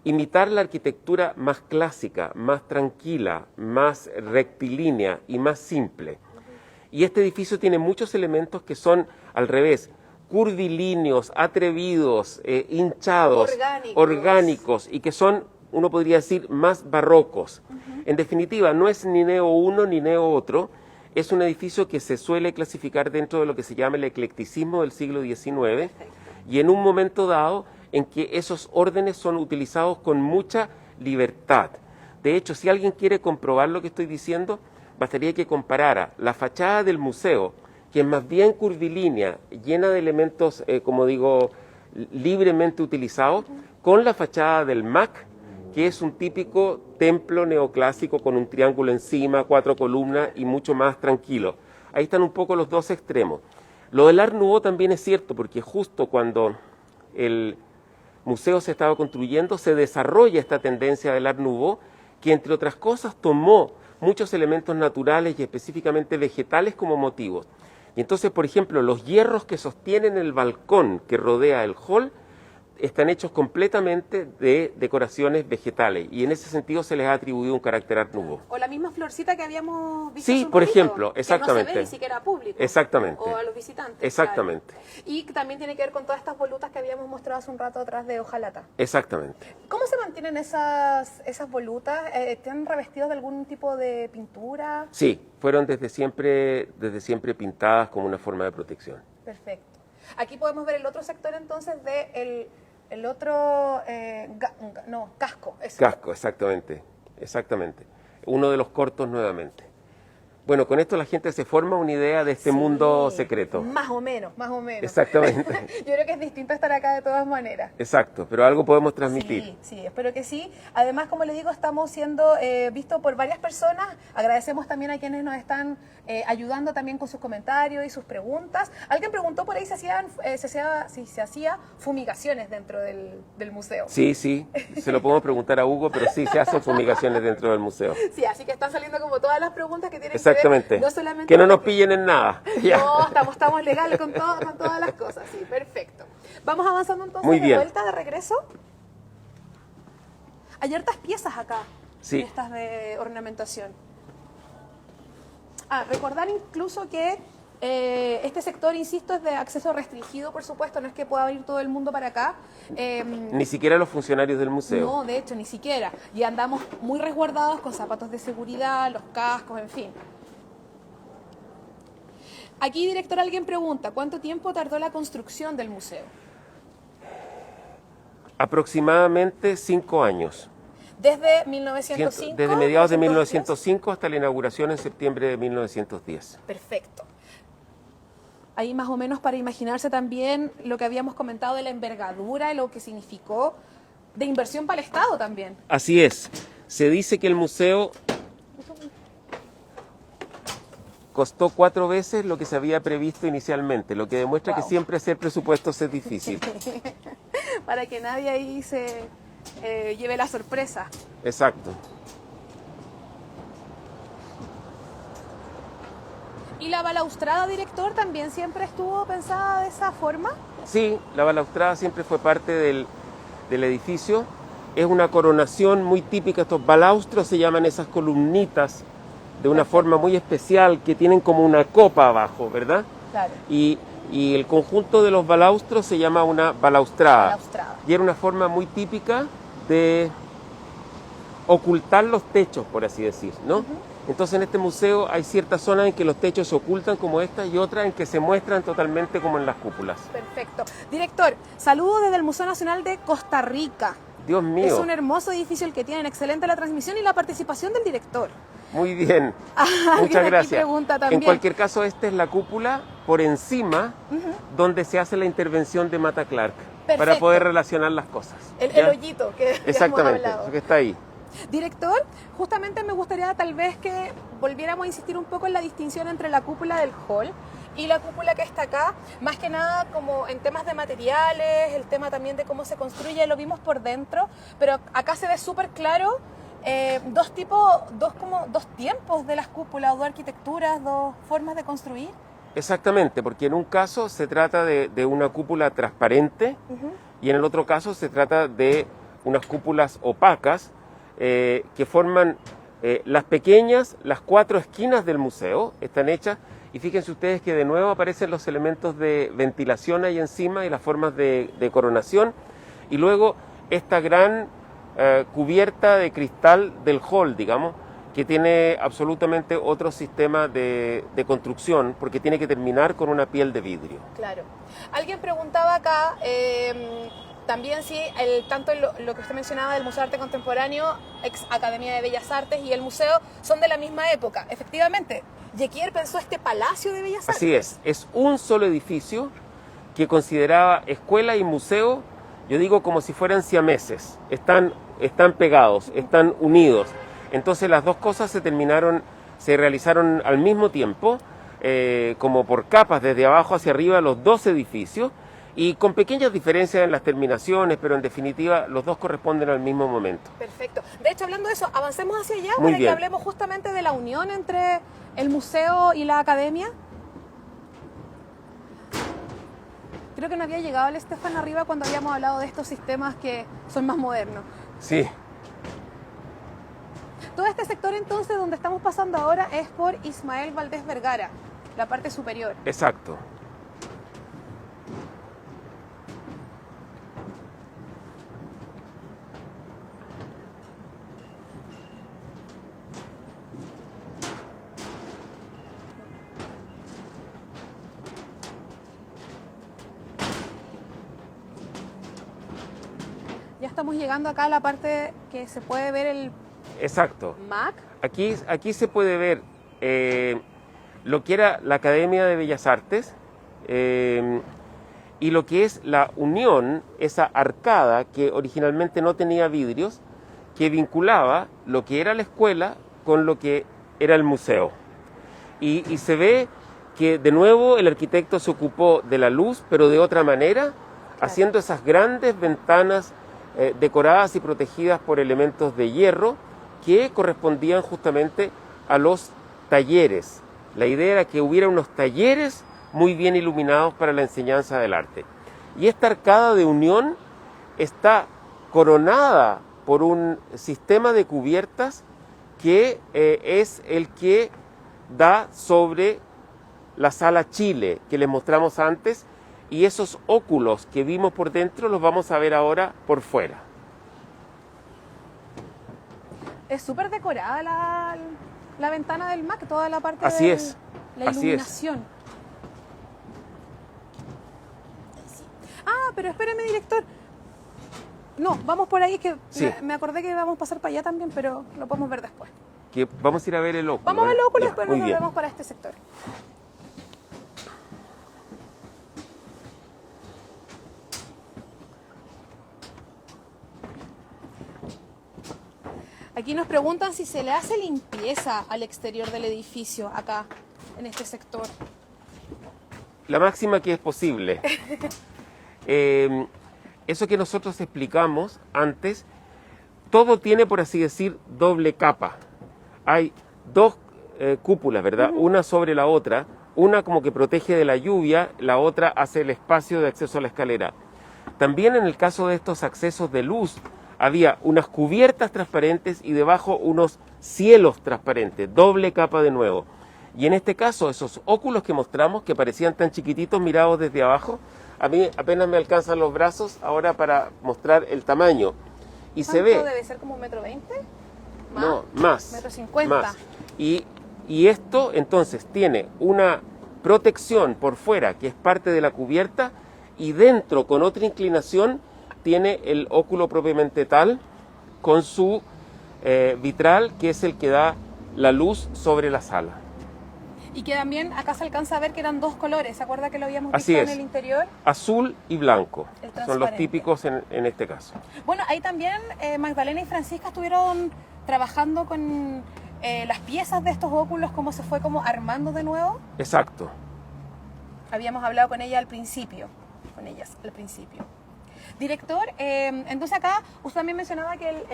Speaker 2: imitar la arquitectura más clásica, más tranquila, más rectilínea y más simple. Y este edificio tiene muchos elementos que son al revés, curvilíneos, atrevidos, hinchados, orgánicos y que son, uno podría decir, más barrocos. En definitiva, no es ni Neo uno ni Neo otro, es un edificio que se suele clasificar dentro de lo que se llama el eclecticismo del siglo XIX y en un momento dado en que esos órdenes son utilizados con mucha libertad. De hecho, si alguien quiere comprobar lo que estoy diciendo, bastaría que comparara la fachada del museo, que es más bien curvilínea, llena de elementos, como digo, libremente utilizados, con la fachada del MAC, que es un típico templo neoclásico con un triángulo encima, 4 columnas y mucho más tranquilo. Ahí están un poco los dos extremos. Lo del Art Nouveau también es cierto, porque justo cuando el museo se estaba construyendo, se desarrolla esta tendencia del Art Nouveau, que entre otras cosas tomó muchos elementos naturales y específicamente vegetales como motivos. Y entonces, por ejemplo, los hierros que sostienen el balcón que rodea el hall están hechos completamente de decoraciones vegetales y en ese sentido se les ha atribuido un carácter Art Nouveau.
Speaker 1: O la misma florcita que habíamos visto.
Speaker 2: Sí, por ejemplo, exactamente.
Speaker 1: Que no se ve ni siquiera a público.
Speaker 2: Exactamente.
Speaker 1: O a los visitantes.
Speaker 2: Exactamente.
Speaker 1: Claro. Y también tiene que ver con todas estas volutas que habíamos mostrado hace un rato atrás de hojalata.
Speaker 2: Exactamente.
Speaker 1: ¿Cómo se mantienen esas volutas? ¿Están revestidas de algún tipo de pintura?
Speaker 2: Sí, fueron desde siempre pintadas como una forma de protección.
Speaker 1: Perfecto. Aquí podemos ver el otro sector entonces de el otro, casco. Eso.
Speaker 2: Casco, exactamente. Uno de los cortos nuevamente. Bueno, con esto la gente se forma una idea de este mundo secreto.
Speaker 1: Más o menos.
Speaker 2: Exactamente.
Speaker 1: Yo creo que es distinto estar acá de todas maneras.
Speaker 2: Exacto, pero algo podemos transmitir.
Speaker 1: Sí, espero que sí. Además, como le digo, estamos siendo vistos por varias personas. Agradecemos también a quienes nos están ayudando también con sus comentarios y sus preguntas. Alguien preguntó por ahí si se hacía fumigaciones dentro del museo.
Speaker 2: Sí, se lo podemos preguntar a Hugo, pero sí se hacen fumigaciones dentro del museo.
Speaker 1: Sí, así que están saliendo como todas las preguntas que tienen
Speaker 2: Exactamente.
Speaker 1: que ver, no solamente
Speaker 2: que no nos pillen en nada.
Speaker 1: No, estamos legales con todas las cosas, sí, perfecto. Vamos avanzando entonces.
Speaker 2: Muy bien.
Speaker 1: De vuelta, de regreso. Hay hartas piezas acá,
Speaker 2: sí,
Speaker 1: en estas de ornamentación. Recordar incluso que este sector, insisto, es de acceso restringido, por supuesto, no es que pueda ir todo el mundo para acá.
Speaker 2: Ni siquiera los funcionarios del museo.
Speaker 1: No, de hecho, ni siquiera. Y andamos muy resguardados con zapatos de seguridad, los cascos, en fin. Aquí, director, alguien pregunta, ¿cuánto tiempo tardó la construcción del museo?
Speaker 2: Aproximadamente 5 años.
Speaker 1: Desde 1905.
Speaker 2: Desde mediados de 1905 hasta la inauguración en septiembre de 1910.
Speaker 1: Perfecto. Ahí más o menos para imaginarse también lo que habíamos comentado de la envergadura y lo que significó de inversión para el Estado también.
Speaker 2: Así es. Se dice que el museo costó 4 veces lo que se había previsto inicialmente, lo que demuestra que siempre hacer presupuestos es difícil.
Speaker 1: Para que nadie ahí se lleve la sorpresa.
Speaker 2: Exacto.
Speaker 1: ¿Y la balaustrada, director, también siempre estuvo pensada de esa forma?
Speaker 2: Sí, la balaustrada siempre fue parte del edificio. es una coronación muy típica. Estos balaustros se llaman esas columnitas de una forma muy especial que tienen como una copa abajo, ¿verdad?
Speaker 1: Claro.
Speaker 2: Y el conjunto de los balaustros se llama una balaustrada.
Speaker 1: Balaustrada.
Speaker 2: Y era una forma muy típica de ocultar los techos, por así decir, ¿no? Entonces en este museo hay ciertas zonas en que los techos se ocultan como esta y otras en que se muestran totalmente como en las cúpulas.
Speaker 1: Perfecto. Director, saludo desde el Museo Nacional de Costa Rica.
Speaker 2: Dios mío.
Speaker 1: Es un hermoso edificio el que tienen, excelente la transmisión y la participación del director.
Speaker 2: Muy bien.
Speaker 1: Alguien
Speaker 2: Muchas
Speaker 1: aquí
Speaker 2: gracias.
Speaker 1: pregunta también.
Speaker 2: En cualquier caso, esta es la cúpula por encima donde se hace la intervención de Mata Clark para
Speaker 1: Perfecto.
Speaker 2: poder relacionar las cosas.
Speaker 1: El
Speaker 2: ¿ya?
Speaker 1: hoyito que habíamos
Speaker 2: Exactamente,
Speaker 1: hablado.
Speaker 2: eso que está ahí.
Speaker 1: Director, justamente me gustaría tal vez que volviéramos a insistir un poco en la distinción entre la cúpula del hall y la cúpula que está acá, más que nada como en temas de materiales, el tema también de cómo se construye, lo vimos por dentro, pero acá se ve súper claro dos tiempos de las cúpulas, dos arquitecturas, dos formas de construir.
Speaker 2: Exactamente, porque en un caso se trata de una cúpula transparente y en el otro caso se trata de unas cúpulas opacas que forman las pequeñas, las 4 esquinas del museo, están hechas, y fíjense ustedes que de nuevo aparecen los elementos de ventilación ahí encima y las formas de coronación, y luego esta gran cubierta de cristal del hall, digamos, que tiene absolutamente otro sistema de construcción, porque tiene que terminar con una piel de vidrio.
Speaker 1: Claro. Alguien preguntaba acá también si tanto lo que usted mencionaba del Museo de Arte Contemporáneo, ex Academia de Bellas Artes, y el museo son de la misma época. Efectivamente, Jequier pensó este Palacio de Bellas Artes.
Speaker 2: Así es un solo edificio que consideraba escuela y museo, yo digo como si fueran siameses, están pegados, están unidos. Entonces las dos cosas se realizaron al mismo tiempo, como por capas desde abajo hacia arriba los dos edificios, y con pequeñas diferencias en las terminaciones, pero en definitiva los dos corresponden al mismo momento.
Speaker 1: Perfecto. De hecho, hablando de eso, avancemos hacia allá
Speaker 2: Muy
Speaker 1: para que
Speaker 2: bien.
Speaker 1: hablemos justamente de la unión entre el museo y la academia. Creo que no había llegado el Estefan arriba cuando habíamos hablado de estos sistemas que son más modernos.
Speaker 2: Sí.
Speaker 1: Todo este sector entonces donde estamos pasando ahora es por Ismael Valdés Vergara, la parte superior.
Speaker 2: Exacto.
Speaker 1: Ya estamos llegando acá a la parte que se puede ver el
Speaker 2: Exacto.
Speaker 1: MAC.
Speaker 2: Aquí se puede ver lo que era la Academia de Bellas Artes y lo que es la unión, esa arcada que originalmente no tenía vidrios, que vinculaba lo que era la escuela con lo que era el museo. Y se ve que de nuevo el arquitecto se ocupó de la luz, pero de otra manera, haciendo esas grandes ventanas decoradas y protegidas por elementos de hierro que correspondían justamente a los talleres. La idea era que hubiera unos talleres muy bien iluminados para la enseñanza del arte. Y esta arcada de unión está coronada por un sistema de cubiertas que es el que da sobre la sala Chile que les mostramos antes, y esos óculos que vimos por dentro los vamos a ver ahora por fuera.
Speaker 1: Es súper decorada la ventana del MAC, toda la parte
Speaker 2: Así
Speaker 1: de
Speaker 2: es,
Speaker 1: la
Speaker 2: así es.
Speaker 1: iluminación. Ah, pero espéreme, director. No, vamos por ahí, que
Speaker 2: Sí.
Speaker 1: me acordé que íbamos a pasar para allá también, pero lo podemos ver después.
Speaker 2: Que vamos a ir a ver el óculo.
Speaker 1: Vamos a ver los óculos y
Speaker 2: Ya,
Speaker 1: después
Speaker 2: muy
Speaker 1: nos
Speaker 2: bien.
Speaker 1: volvemos para este sector. Aquí nos preguntan si se le hace limpieza al exterior del edificio, acá, en este sector.
Speaker 2: La máxima que es posible. Eso que nosotros explicamos antes, todo tiene, por así decir, doble capa. Hay dos cúpulas, ¿verdad? Una sobre la otra, una como que protege de la lluvia, la otra hace el espacio de acceso a la escalera. También en el caso de estos accesos de luz había unas cubiertas transparentes y debajo unos cielos transparentes, doble capa de nuevo. Y en este caso, esos óculos que mostramos, que parecían tan chiquititos mirados desde abajo, a mí apenas me alcanzan los brazos ahora para mostrar el tamaño. Y se ve...
Speaker 1: debe ser como 1,20 m?
Speaker 2: No, más.
Speaker 1: 1,50 m.
Speaker 2: Más. Y esto entonces tiene una protección por fuera, que es parte de la cubierta, y dentro, con otra inclinación, tiene el óculo propiamente tal, con su vitral, que es el que da la luz sobre la sala.
Speaker 1: Y que también acá se alcanza a ver que eran dos colores, ¿se acuerda que lo habíamos
Speaker 2: Así
Speaker 1: visto
Speaker 2: es.
Speaker 1: en el interior?
Speaker 2: Azul y blanco
Speaker 1: El
Speaker 2: son los
Speaker 1: transparente.
Speaker 2: típicos en este caso.
Speaker 1: Bueno, ahí también Magdalena y Francisca estuvieron trabajando con las piezas de estos óculos, cómo se fue como armando de nuevo.
Speaker 2: Exacto.
Speaker 1: Habíamos hablado con ellas al principio. Director, entonces acá usted también mencionaba que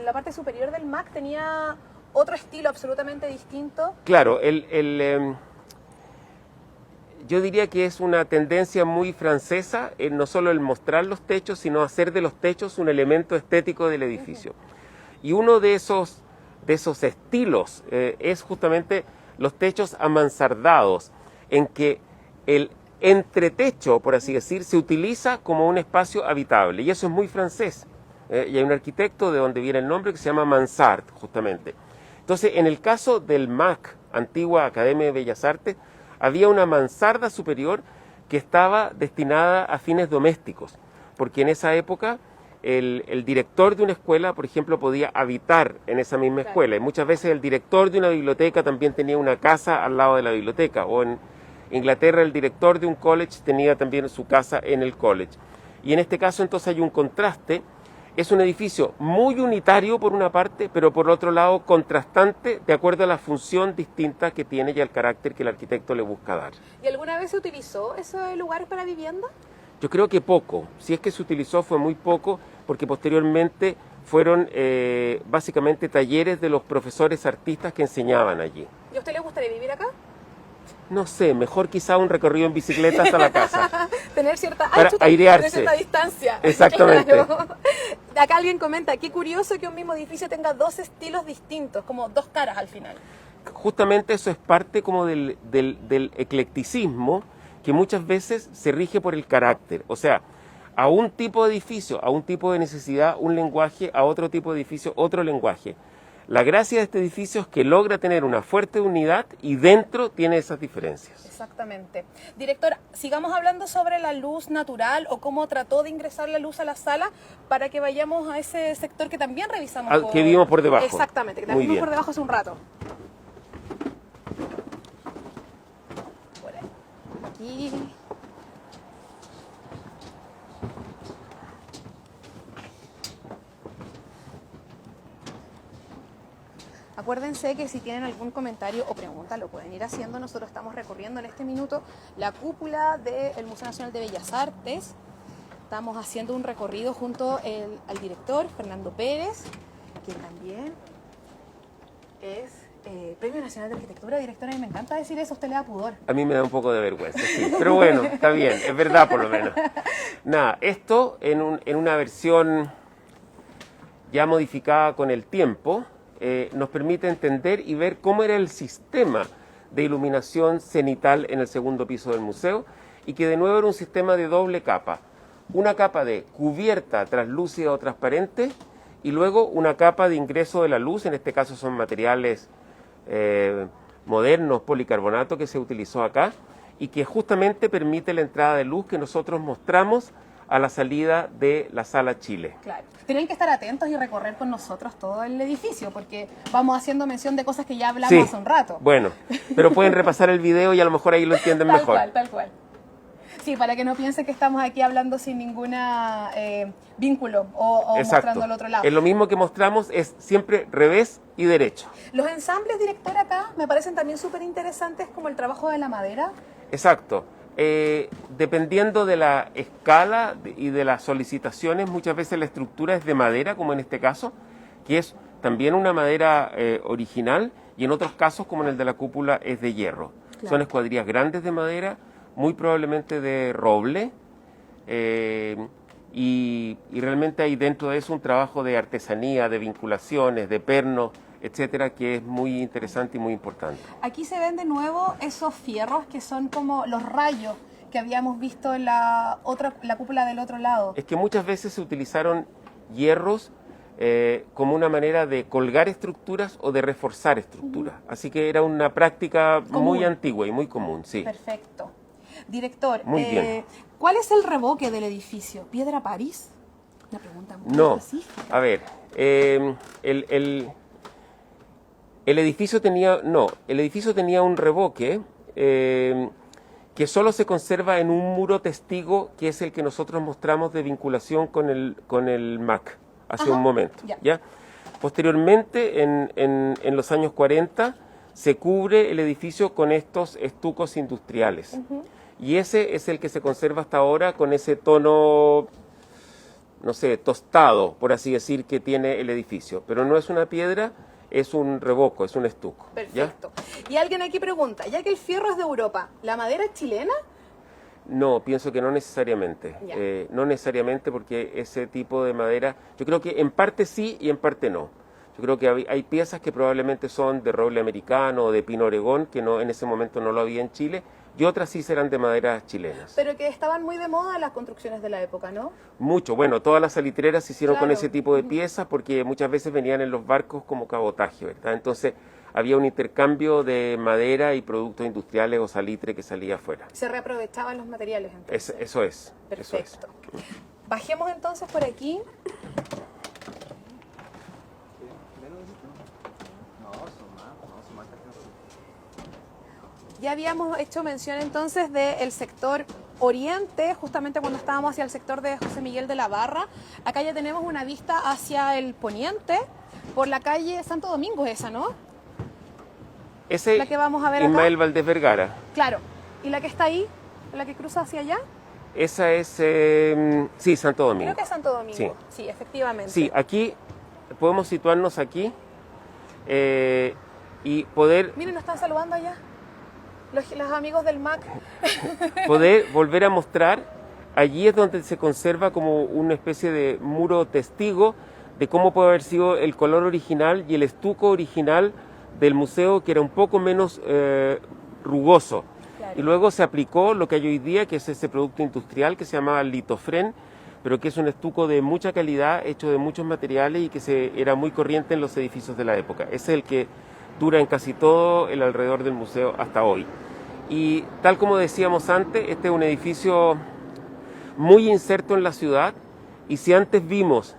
Speaker 1: la parte superior del MAC tenía otro estilo absolutamente distinto.
Speaker 2: Claro, yo diría que es una tendencia muy francesa, no solo el mostrar los techos, sino hacer de los techos un elemento estético del edificio. Y uno de esos estilos es justamente los techos amansardados, en que el entretecho, por así decir, se utiliza como un espacio habitable. Y eso es muy francés. Y hay un arquitecto de donde viene el nombre que se llama Mansart, justamente. Entonces, en el caso del MAC, Antigua Academia de Bellas Artes, había una mansarda superior que estaba destinada a fines domésticos, porque en esa época el director de una escuela, por ejemplo, podía habitar en esa misma escuela, y muchas veces el director de una biblioteca también tenía una casa al lado de la biblioteca, o en Inglaterra el director de un college tenía también su casa en el college. Y en este caso entonces hay un contraste. Es un edificio muy unitario por una parte, pero por otro lado contrastante de acuerdo a la función distinta que tiene y al carácter que el arquitecto le busca dar.
Speaker 1: ¿Y alguna vez se utilizó ese lugar para vivienda?
Speaker 2: Yo creo que poco. Si es que se utilizó fue muy poco, porque posteriormente fueron básicamente talleres de los profesores artistas que enseñaban allí.
Speaker 1: ¿Y a usted le gustaría vivir acá?
Speaker 2: No sé, mejor quizá un recorrido en bicicleta hasta la casa.
Speaker 1: Tener cierta
Speaker 2: Para airearse.
Speaker 1: tener cierta distancia.
Speaker 2: Exactamente.
Speaker 1: Claro. Acá alguien comenta, qué curioso que un mismo edificio tenga dos estilos distintos, como dos caras al final.
Speaker 2: Justamente eso es parte como del eclecticismo, que muchas veces se rige por el carácter. O sea, a un tipo de edificio, a un tipo de necesidad, un lenguaje, a otro tipo de edificio, otro lenguaje. La gracia de este edificio es que logra tener una fuerte unidad y dentro tiene esas diferencias.
Speaker 1: Exactamente. Director, sigamos hablando sobre la luz natural o cómo trató de ingresar la luz a la sala para que vayamos a ese sector que también revisamos.
Speaker 2: Que vimos por debajo.
Speaker 1: Exactamente, que
Speaker 2: Muy
Speaker 1: también vimos
Speaker 2: bien.
Speaker 1: por debajo hace un rato. Por ahí. Aquí. Acuérdense que si tienen algún comentario o pregunta lo pueden ir haciendo. Nosotros estamos recorriendo en este minuto la cúpula del Museo Nacional de Bellas Artes. Estamos haciendo un recorrido junto al director Fernando Pérez, que también es Premio Nacional de Arquitectura. Directora, a mí me encanta decir eso, a usted le da pudor.
Speaker 2: A mí me da un poco de vergüenza, sí. Pero bueno, está bien, es verdad por lo menos. Nada, esto en una versión ya modificada con el tiempo, nos permite entender y ver cómo era el sistema de iluminación cenital en el segundo piso del museo, y que de nuevo era un sistema de doble capa. Una capa de cubierta translúcida o transparente y luego una capa de ingreso de la luz, en este caso son materiales modernos, policarbonato, que se utilizó acá y que justamente permite la entrada de luz que nosotros mostramos a la salida de la Sala Chile.
Speaker 1: Claro. Tienen que estar atentos y recorrer con nosotros todo el edificio, porque vamos haciendo mención de cosas que ya hablamos
Speaker 2: Sí,
Speaker 1: hace un rato.
Speaker 2: bueno, pero pueden repasar el video y a lo mejor ahí lo entienden
Speaker 1: Tal
Speaker 2: mejor.
Speaker 1: cual, tal cual. Sí, para que no piensen que estamos aquí hablando sin ningún vínculo o mostrando el otro lado.
Speaker 2: Es lo mismo que mostramos, es siempre revés y derecho.
Speaker 1: Los ensambles, director, acá me parecen también súper interesantes, como el trabajo de la madera.
Speaker 2: Exacto. Dependiendo de la escala y de las solicitaciones, muchas veces la estructura es de madera, como en este caso, que es también una madera original, y en otros casos, como en el de la cúpula, es de hierro.
Speaker 1: Claro.
Speaker 2: Son escuadrillas grandes de madera, muy probablemente de roble, y realmente hay dentro de eso un trabajo de artesanía, de vinculaciones, de pernos, etcétera, que es muy interesante y muy importante.
Speaker 1: Aquí se ven de nuevo esos fierros que son como los rayos que habíamos visto en la cúpula del otro lado.
Speaker 2: Es que muchas veces se utilizaron hierros como una manera de colgar estructuras o de reforzar estructuras. Así que era una práctica muy antigua y muy común, sí.
Speaker 1: Perfecto. Director,
Speaker 2: Muy bien.
Speaker 1: ¿cuál es el revoque del edificio? ¿Piedra París? Una pregunta muy
Speaker 2: No,
Speaker 1: específica.
Speaker 2: a ver, el edificio tenía un revoque que solo se conserva en un muro testigo, que es el que nosotros mostramos de vinculación con el MAC hace un momento. ¿Ya? Posteriormente, en los años 40, se cubre el edificio con estos estucos industriales. Y ese es el que se conserva hasta ahora con ese tono, no sé, tostado, por así decir, que tiene el edificio. Pero no es una piedra, es un revoco, es un estuco.
Speaker 1: Perfecto. ¿Ya? Y alguien aquí pregunta, ya que el fierro es de Europa, ¿la madera es chilena?
Speaker 2: No, pienso que no necesariamente. No necesariamente, porque ese tipo de madera, yo creo que en parte sí y en parte no. Yo creo que hay piezas que probablemente son de roble americano o de pino oregón, que no, en ese momento no lo había en Chile, y otras sí serán de maderas chilenas.
Speaker 1: Pero que estaban muy de moda las construcciones de la época, ¿no?
Speaker 2: Mucho. Bueno, todas las salitreras se hicieron con
Speaker 1: Claro.
Speaker 2: ese tipo de piezas porque muchas veces venían en los barcos como cabotaje, ¿verdad? Entonces había un intercambio de madera y productos industriales o salitre que salía afuera.
Speaker 1: Se reaprovechaban los materiales, entonces.
Speaker 2: Eso es.
Speaker 1: Perfecto. Bajemos entonces por aquí. Ya habíamos hecho mención entonces del sector oriente, justamente cuando estábamos hacia el sector de José Miguel de la Barra. Acá ya tenemos una vista hacia el poniente, por la calle Santo Domingo esa, ¿no?
Speaker 2: Ese
Speaker 1: La que vamos a ver acá.
Speaker 2: Ismael Valdés Vergara.
Speaker 1: Claro. ¿Y la que está ahí? ¿La que cruza hacia allá?
Speaker 2: Esa es, sí, Santo Domingo.
Speaker 1: Creo que es Santo Domingo.
Speaker 2: Sí.
Speaker 1: Sí, efectivamente.
Speaker 2: Sí, aquí podemos situarnos aquí y poder
Speaker 1: Miren, nos están saludando allá. Los amigos del MAC.
Speaker 2: volver a mostrar. Allí es donde se conserva como una especie de muro testigo de cómo puede haber sido el color original y el estuco original del museo, que era un poco menos rugoso.
Speaker 1: Claro.
Speaker 2: Y luego se aplicó lo que hay hoy día, que es ese producto industrial que se llama litofren, pero que es un estuco de mucha calidad, hecho de muchos materiales y que era muy corriente en los edificios de la época. Ese es el que dura en casi todo el alrededor del museo hasta hoy. Y tal como decíamos antes, este es un edificio muy inserto en la ciudad, y si antes vimos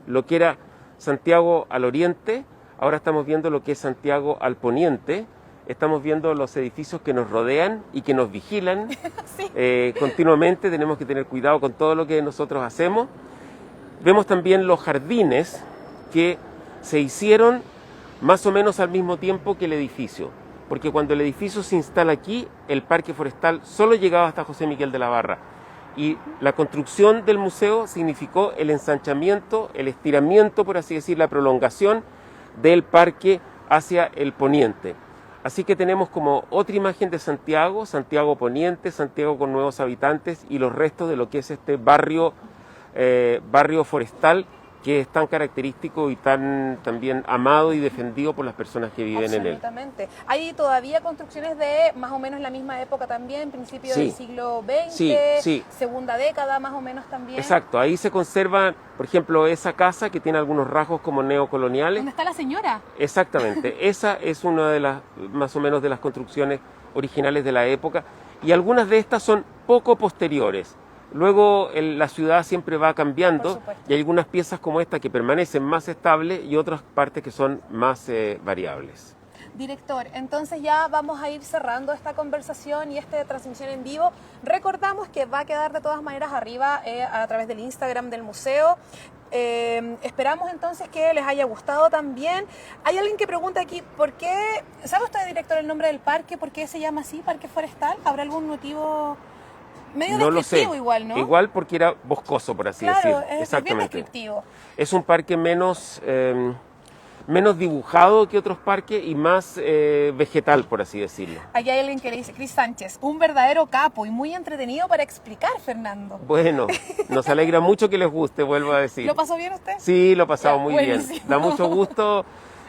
Speaker 2: lo que era Santiago al oriente, ahora estamos viendo lo que es Santiago al poniente. Estamos viendo los edificios que nos rodean y que nos vigilan. Sí. Continuamente. Tenemos que tener cuidado con todo lo que nosotros hacemos. Vemos también los jardines que se hicieron más o menos al mismo tiempo que el edificio, porque cuando el edificio se instala aquí, el parque forestal solo llegaba hasta José Miguel de la Barra, y la construcción del museo significó el ensanchamiento, el estiramiento, por así decir, la prolongación del parque hacia el poniente. Así que tenemos como otra imagen de Santiago, Santiago poniente, Santiago con nuevos habitantes y los restos de lo que es este barrio forestal, que es tan característico y tan también amado y defendido por las personas que viven en él.
Speaker 1: Absolutamente. Hay todavía construcciones de más o menos la misma época también, principio del siglo XX, segunda década más o menos también.
Speaker 2: Exacto, ahí se conserva, por ejemplo, esa casa que tiene algunos rasgos como neocoloniales.
Speaker 1: ¿Dónde está la señora?
Speaker 2: Exactamente, esa es una de las, más o menos, de las construcciones originales de la época, y algunas de estas son poco posteriores. Luego la ciudad siempre va cambiando y hay algunas piezas como esta que permanecen más estables y otras partes que son más variables.
Speaker 1: Director, entonces ya vamos a ir cerrando esta conversación y esta transmisión en vivo. Recordamos que va a quedar de todas maneras arriba a través del Instagram del museo. Esperamos entonces que les haya gustado también. Hay alguien que pregunta aquí, ¿por qué, sabe usted, director, el nombre del parque? ¿Por qué se llama así, Parque Forestal? ¿Habrá algún motivo...? Medio
Speaker 2: no
Speaker 1: descriptivo
Speaker 2: lo sé.
Speaker 1: Igual, ¿no?
Speaker 2: Igual porque era boscoso, por así decir.
Speaker 1: Claro, es bien
Speaker 2: Exactamente.
Speaker 1: descriptivo.
Speaker 2: Es un parque menos menos dibujado que otros parques y más vegetal, por así decirlo.
Speaker 1: Aquí hay alguien que le dice, Cris Sánchez, un verdadero capo y muy entretenido para explicar, Fernando.
Speaker 2: Bueno, nos alegra mucho que les guste, vuelvo a decir.
Speaker 1: ¿Lo pasó bien usted?
Speaker 2: Sí, lo he pasado
Speaker 1: Ya,
Speaker 2: muy bien.
Speaker 1: buenísimo.
Speaker 2: Da mucho gusto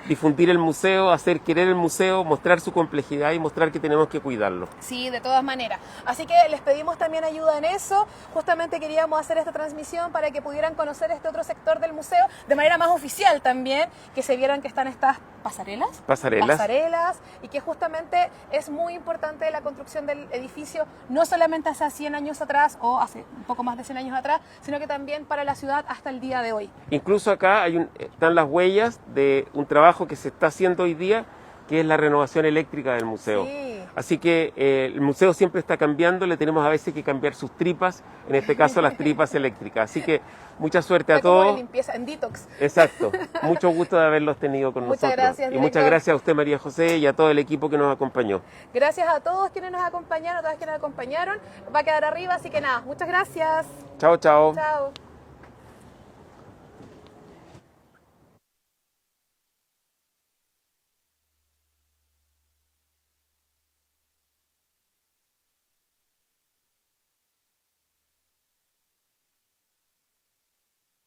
Speaker 2: difundir el museo, hacer querer el museo, mostrar su complejidad y mostrar que tenemos que cuidarlo.
Speaker 1: Sí, de todas maneras. Así que les pedimos también ayuda en eso. Justamente queríamos hacer esta transmisión para que pudieran conocer este otro sector del museo de manera más oficial también, que se vieran que están estas pasarelas. Pasarelas, y que justamente es muy importante la construcción del edificio, no solamente hace 100 años atrás o hace un poco más de 100 años atrás, sino que también para la ciudad hasta el día de hoy.
Speaker 2: Incluso acá están las huellas de un trabajo que se está haciendo hoy día, que es la renovación eléctrica del museo.
Speaker 1: Sí.
Speaker 2: Así que el museo siempre está cambiando, le tenemos a veces que cambiar sus tripas, en este caso las tripas eléctricas. Así que mucha suerte a
Speaker 1: Fue como de
Speaker 2: todos.
Speaker 1: limpieza en detox.
Speaker 2: Exacto, mucho gusto de haberlos tenido con
Speaker 1: Muchas
Speaker 2: nosotros.
Speaker 1: gracias,
Speaker 2: y muchas
Speaker 1: director.
Speaker 2: gracias a usted, María José, y a todo el equipo que nos acompañó.
Speaker 1: Gracias a todos quienes nos acompañaron, a todas quienes nos acompañaron. Va a quedar arriba, así que nada, muchas gracias.
Speaker 2: Chao, chao.
Speaker 1: Chao.